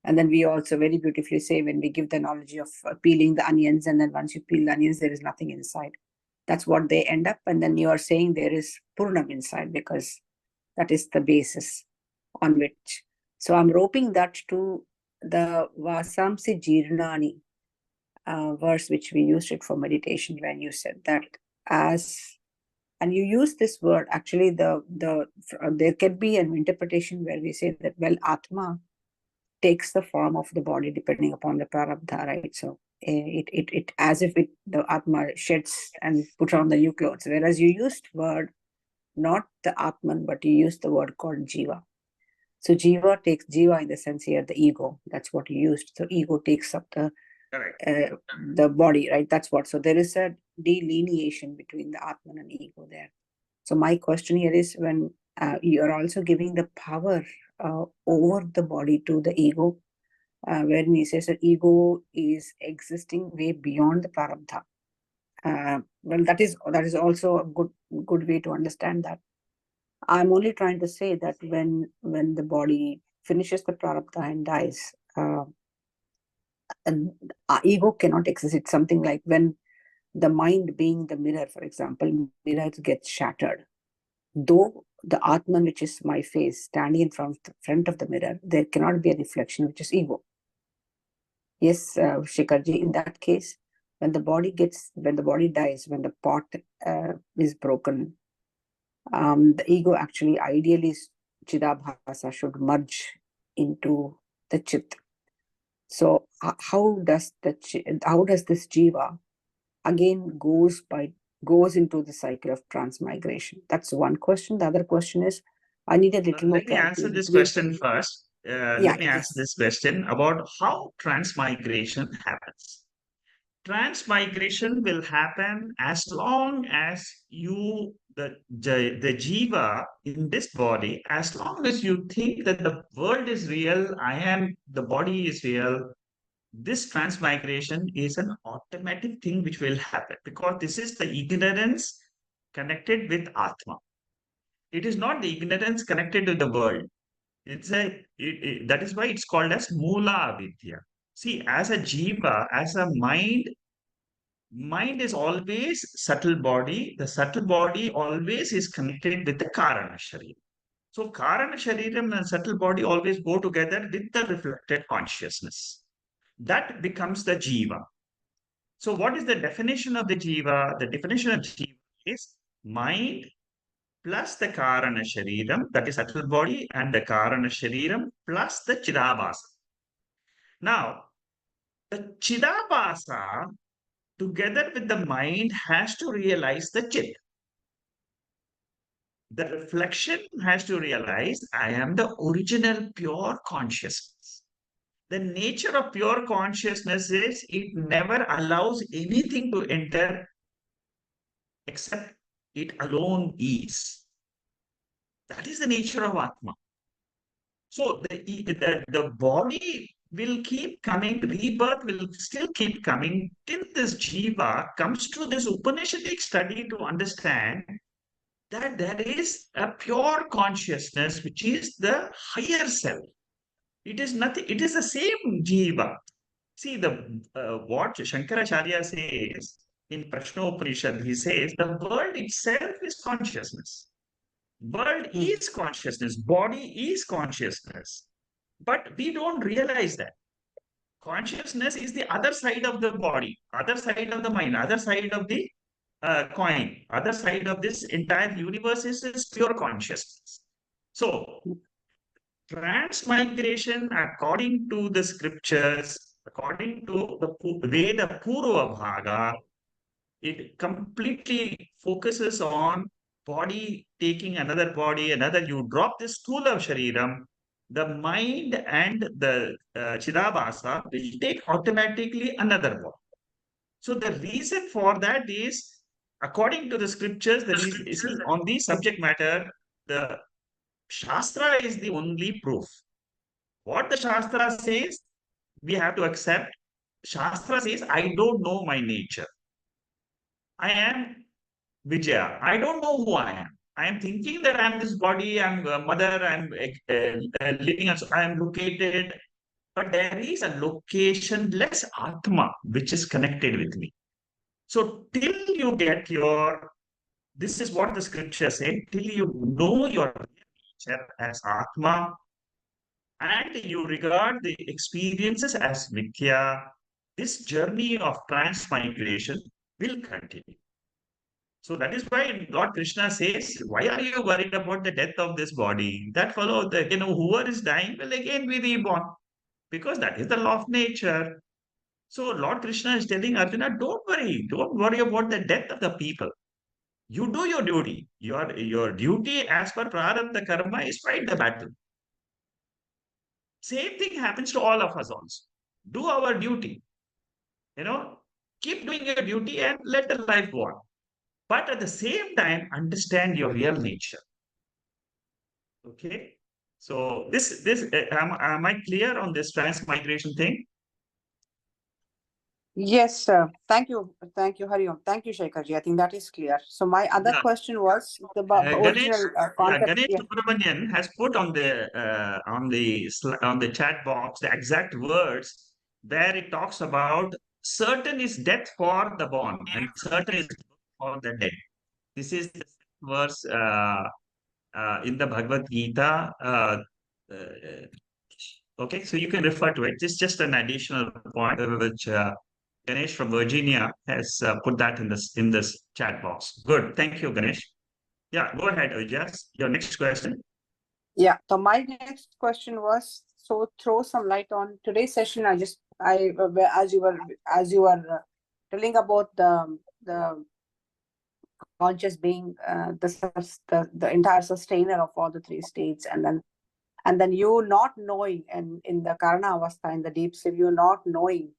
And then we also very beautifully say when we give the analogy of peeling the onions, and then once you peel the onions, there is nothing inside. That's what they end up. And then you are saying there is Purnam inside because that is the basis on which. So I'm roping that to the Vasamsi Jirnani verse, which we used it for meditation when you said that as, and you use this word actually there can be an interpretation where we say that, well, Atma takes the form of the body depending upon the prarabdha, right? So it as if the Atma sheds and puts on the new clothes, whereas you used word not the Atman, but you used the word called Jiva. So Jiva takes Jiva in the sense here the ego. That's what you used. So ego takes up correct. the body, right? That's what. So there is a delineation between the Atman and ego there. So my question here is, when you are also giving the power over the body to the ego, wherein he says that ego is existing way beyond the prarabdha. well, that is also a good way to understand that. I'm only trying to say that when the body finishes the prarabdha and dies, and our ego cannot exist. It's something like when the mind, being the mirror, for example, mirror gets shattered. Though the Atman, which is my face, standing in front of the mirror, there cannot be a reflection, which is ego. Yes, Shikarji, in that case, when the body dies, when the pot is broken, the ego actually, ideally, Chidabhasa should merge into the Chit. So how does this jiva again goes into the cycle of transmigration? That's one question. The other question is, I need a little more Let me answer clarity. this question first. Let me answer Yes. this question about how transmigration happens. Transmigration will happen as long as the jiva in this body, as long as you think that the world is real, the body is real, this transmigration is an automatic thing which will happen, because this is the ignorance connected with Atma. It is not the ignorance connected to the world. That is why it's called as Mula Avidya. See, as a jiva, as a mind is always subtle body. The subtle body always is connected with the Karana Sharira. So Karana Shariram and subtle body always go together with the reflected consciousness. That becomes the jiva. So what is the definition of the jiva? The definition of jiva is mind plus the Karana Shariram, that is subtle body, and the Karana Shariram plus the Chidabhasa. Now, the Chidabhasa together with the mind has to realize the Chit. The reflection has to realize I am the original pure consciousness. The nature of pure consciousness is it never allows anything to enter except it alone is. That is the nature of Atma. So the body will keep coming, rebirth will still keep coming till this jiva comes to this Upanishadic study to understand that there is a pure consciousness which is the higher self. It is nothing, it is the same jiva. See, what Shankaracharya says in Prashnopanishad, he says the world itself is consciousness. World is consciousness, body is consciousness. But we don't realize that. Consciousness is the other side of the body, other side of the mind, other side of the coin, other side of this entire universe is pure consciousness. So, transmigration, according to the scriptures, according to the Veda Purva Bhaga, it completely focuses on body taking another body, you drop this Stula Shariram, the mind and the Chidabhasa will take automatically another body. So the reason for that is, according to the scriptures, the reason is on the subject matter, the Shastra is the only proof. What the Shastra says, we have to accept. Shastra says, I don't know my nature. I am Vijaya. I don't know who I am. I am thinking that I am this body, I am mother, I am living, I am located. But there is a locationless Atma which is connected with me. So till you get this is what the scripture say, till you know your nature as Atma and you regard the experiences as Mithya, this journey of transmigration will continue. So that is why Lord Krishna says, why are you worried about the death of this body? That fellow, whoever is dying will again be reborn, because that is the law of nature. So Lord Krishna is telling Arjuna, don't worry about the death of the people. You do your duty. Your duty as per prarabdha karma is fight the battle. Same thing happens to all of us also. Do our duty. Keep doing your duty and let the life go on. But at the same time, understand your real nature. Okay. So am I clear on this transmigration thing? Yes, thank you, Hariom. Thank you, Shekharji. I think that is clear. So my other Yeah. question was the Ganesh, original concept. Ganesh Yeah. Subramanian has put on the chat box the exact words where it talks about certain is death for the born and certain is for the dead. This is the verse in the Bhagavad Gita. Okay, so you can refer to it. It's just an additional point which Ganesh from Virginia has put that in this chat box. Good, thank you, Ganesh. Yeah, go ahead, Jas. Your next question. Yeah. So my next question was, so throw some light on today's session. As you were telling about the conscious being, the entire sustainer of all the three states, and then you not knowing, and in the karana avastha, in the deep sleep, you not knowing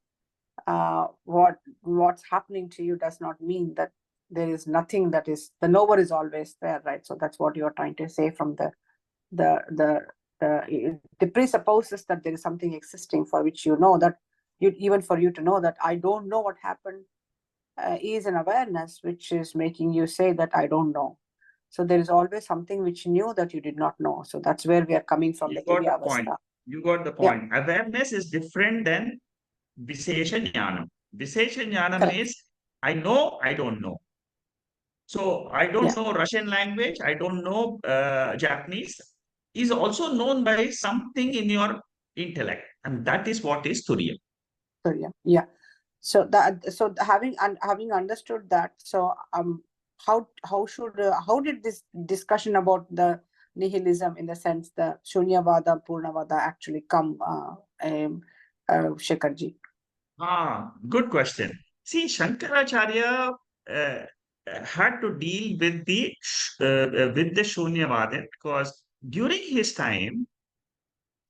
what's happening to you does not mean that there is nothing, that is, the knower is always there, right? So that's what you're trying to say from it presupposes that there is something existing for which you know that even for you to know that I don't know what happened is an awareness which is making you say that I don't know. So there is always something which you knew that you did not know. So that's where we are coming from. You The got the Turiya point. Avastha. You got the point. Yeah. Awareness is different than Vishesha Jnanam. Vishesha Jnanam is I know, I don't know. So I don't know Russian language, I don't know Japanese, is also known by something in your intellect. And that is what is Turiya. Turiya, yeah. So having understood that, so how did this discussion about the nihilism, in the sense the Shunyavada, Purnavada, actually come, Shekharji? Good question. See, Shankaracharya had to deal with the Shunyavada, because during his time,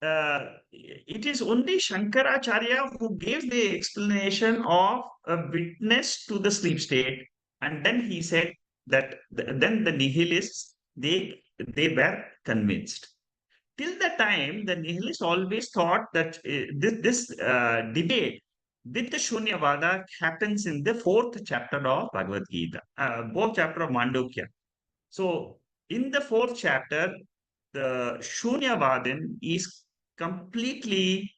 it is only Shankaracharya who gave the explanation of a witness to the sleep state, and then he said that then the nihilists they were convinced. Till the time, the nihilists always thought that this debate with the Shunyavada happens in the 4th chapter of Bhagavad Gita, 4th chapter of Mandukya. So, in the 4th chapter, the Shunyavadan is completely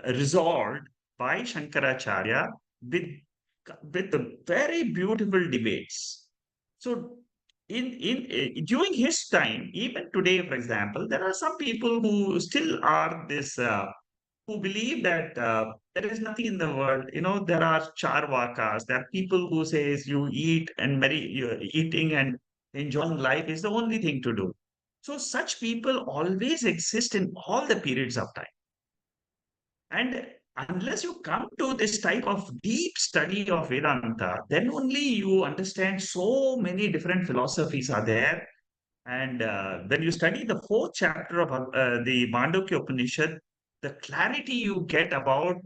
resolved by Shankaracharya with the very beautiful debates. So, during his time, even today, for example, there are some people who still are this who believe that there is nothing in the world. You know, there are charvakas. There are people who says you eat and eating and enjoying life is the only thing to do. So such people always exist in all the periods of time. And unless you come to this type of deep study of Vedanta, then only you understand so many different philosophies are there. And when you study the 4th chapter of the Mandukya Upanishad, the clarity you get about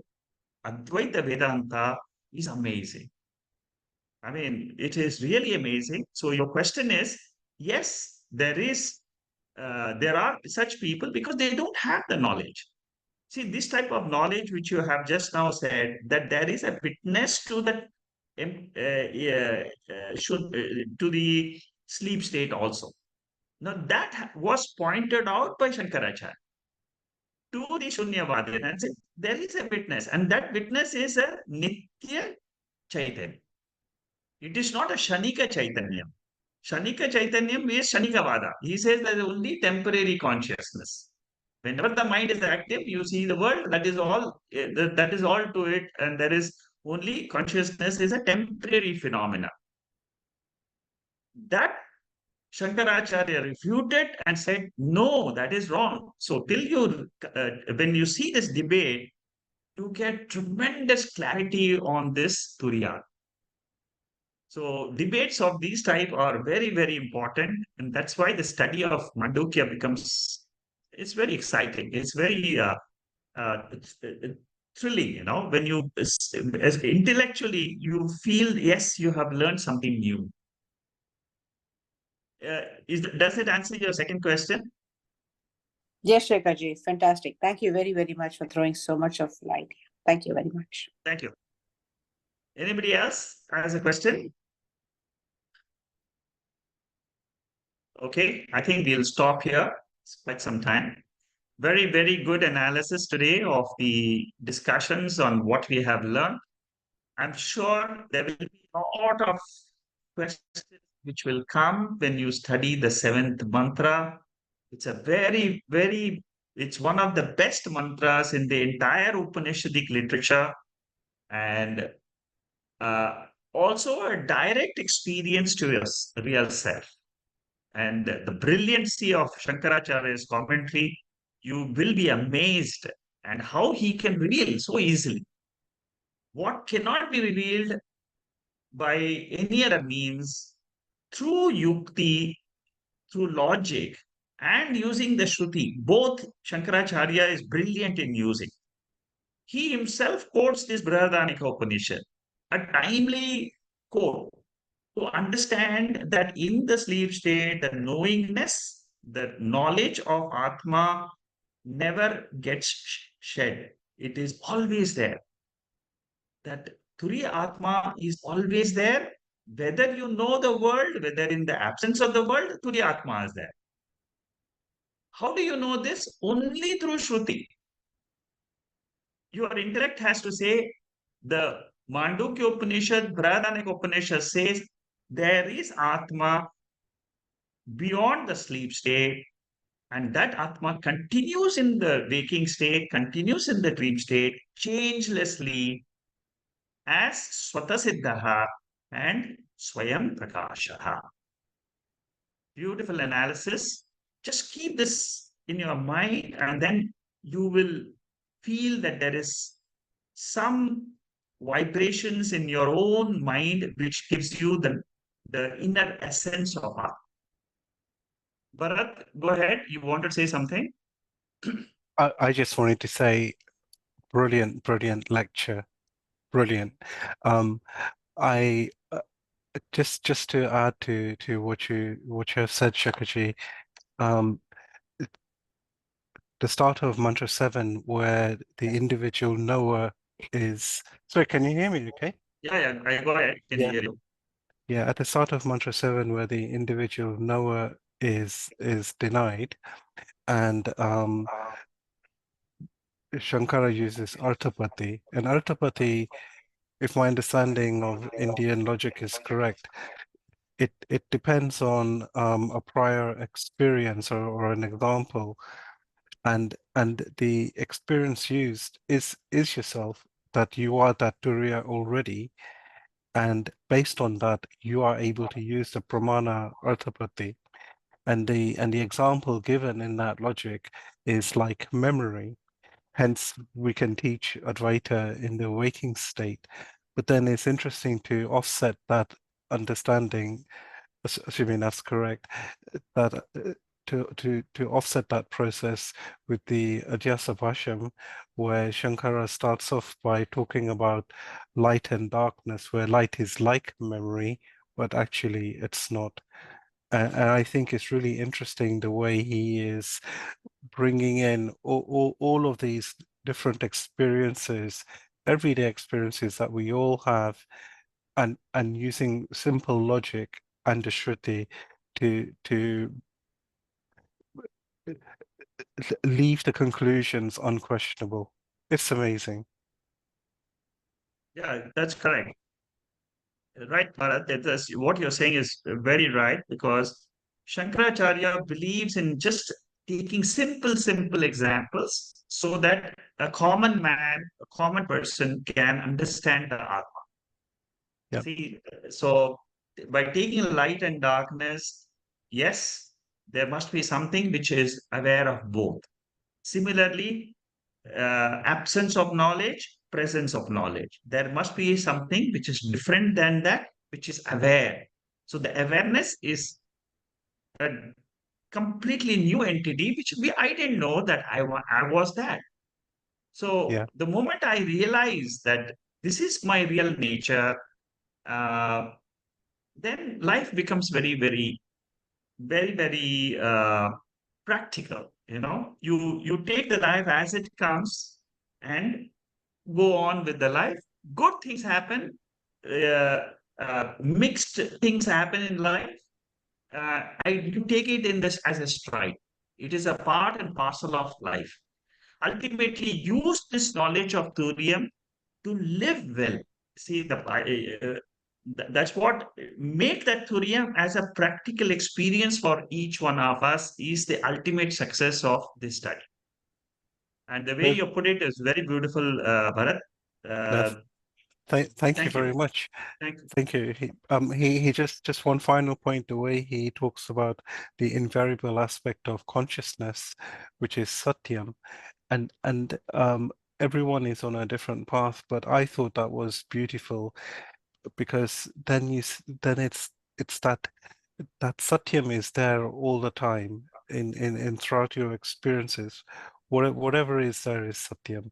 Advaita Vedanta is amazing. I mean, it is really amazing. So your question is, yes, there are such people because they don't have the knowledge. See, this type of knowledge which you have just now said, that there is a witness to the to the sleep state also. Now that was pointed out by Shankaracharya to the Shunyavadin and said there is a witness, and that witness is a Nitya Chaitanya. It is not a Shanika Chaitanya. Shanika Chaitanya is Shanikavada. He says there is only temporary consciousness. Whenever the mind is active, you see the world. That is all. That is all to it, and there is only consciousness is a temporary phenomena. That Shankaracharya refuted and said, no, that is wrong. So when you see this debate, you get tremendous clarity on this Turiya. So debates of these type are very, very important. And that's why the study of Mandukya it's very exciting. It's very thrilling, you know, when as intellectually, you feel, yes, you have learned something new. Does it answer your second question? Yes, Shekharji, fantastic. Thank you very, very much for throwing so much of light. Thank you very much. Thank you. Anybody else has a question? Okay, I think we'll stop here. It's quite some time. Very, very good analysis today of the discussions on what we have learned. I'm sure there will be a lot of questions which will come when you study the seventh mantra. It's a very, very, it's one of the best mantras in the entire Upanishadic literature, and also a direct experience to your real self. And the brilliancy of Shankaracharya's commentary, you will be amazed and how he can reveal so easily what cannot be revealed by any other means, through yukti, through logic, and using the Shruti. Both Shankaracharya is brilliant in using. He himself quotes this Brihadaranyaka Upanishad, a timely quote, to understand that in the sleep state, the knowingness, the knowledge of Atma never gets shed. It is always there. That Turiya Atma is always there. Whether you know the world, whether in the absence of the world, Turiya Atma is there. How do you know this? Only through Shruti. Your intellect has to say, the Mandukya Upanishad, Brihadaranyaka Upanishad says, there is Atma beyond the sleep state, and that Atma continues in the waking state, continues in the dream state, changelessly, as Swatasiddhaha and Swayam Prakashaha. Beautiful analysis. Just keep this in your mind, and then you will feel that there is some vibrations in your own mind which gives you the inner essence of Atma. Bharat, go ahead. You want to say something? I just wanted to say, brilliant lecture, brilliant. I just to add to what you have said, Shakaji, the start of mantra 7, where the individual knower is. Sorry, can you hear me? Okay. Yeah, I go ahead. Can Yeah. hear you? Yeah, at the start of mantra 7, where the individual knower is denied, and Shankara uses arthapati, and arthapati, if my understanding of Indian logic is correct, it depends on a prior experience or an example, and the experience used is yourself, that you are that Turiya already, and based on that you are able to use the pramana arthapati, and the example given in that logic is like memory. Hence, we can teach Advaita in the waking state. But then it's interesting to offset that understanding, assuming that's correct, that to offset that process with the Advaita Bashyam, where Shankara starts off by talking about light and darkness, where light is like memory, but actually it's not. And I think it's really interesting the way he is bringing in all of these different experiences, everyday experiences that we all have, and using simple logic and the Shruti to leave the conclusions unquestionable. It's amazing. Yeah, that's correct. Right, Bharat. What you're saying is very right, because Shankaracharya believes in just taking simple examples so that a common man, a common person can understand the Atma. Yep. See, so by taking light and darkness, yes, there must be something which is aware of both. Similarly, absence of knowledge, presence of knowledge. There must be something which is different than that, which is aware. So the awareness is a completely new entity, which I didn't know that I was that. So Yeah. the moment I realize that this is my real nature, then life becomes very practical. You take the life as it comes, and go on with the life. Good things happen, mixed things happen in life. You take it in this as a stride. It is a part and parcel of life. Ultimately, use this knowledge of Turiya to live well. See, that's what make that Turiya as a practical experience for each one of us is the ultimate success of this study. And the way you put it is very beautiful, Bharat. Thank you very much. Thank you. He just one final point, the way he talks about the invariable aspect of consciousness, which is satyam, and everyone is on a different path, but I thought that was beautiful because then it's that satyam is there all the time in throughout your experiences. Whatever is there is satyam.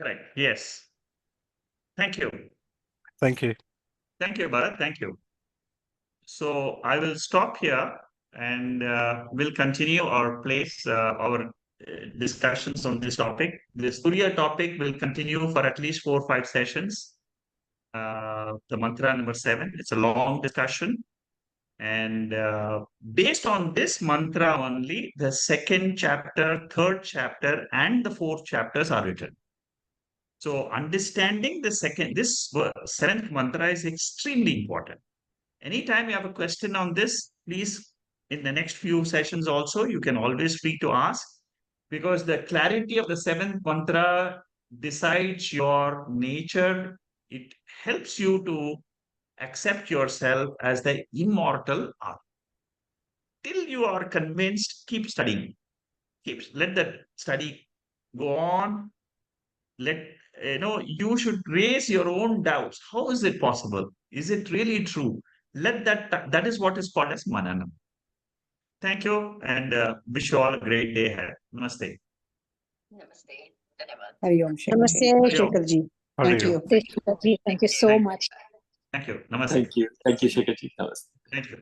Correct. Yes. Thank you. Thank you. Thank you, Bharat. Thank you. So I will stop here and we'll continue or place our discussions on this topic. This Turiya topic will continue for at least 4 or 5 sessions. The mantra number 7. It's a long discussion. And based on this mantra only, the 2nd chapter, 3rd chapter, and the 4th chapters are written. So understanding this 7th mantra is extremely important. Anytime you have a question on this, please, in the next few sessions also, you can always free to ask, because the clarity of the 7th mantra decides your nature. It helps you to accept yourself as the immortal art. Till you are convinced, keep studying. Let the study go on. You should raise your own doubts. How is it possible? Is it really true? That is what is called as mananam. Thank you, and wish you all a great day ahead. Namaste. Hari Om Shekar. Namaste, Hari Om. Shekhar ji. Hari Thank Om. you. Thank you so much. Thank you. Namaste. Thank you. Thank you, Shekhar ji. Namaste. Thank you.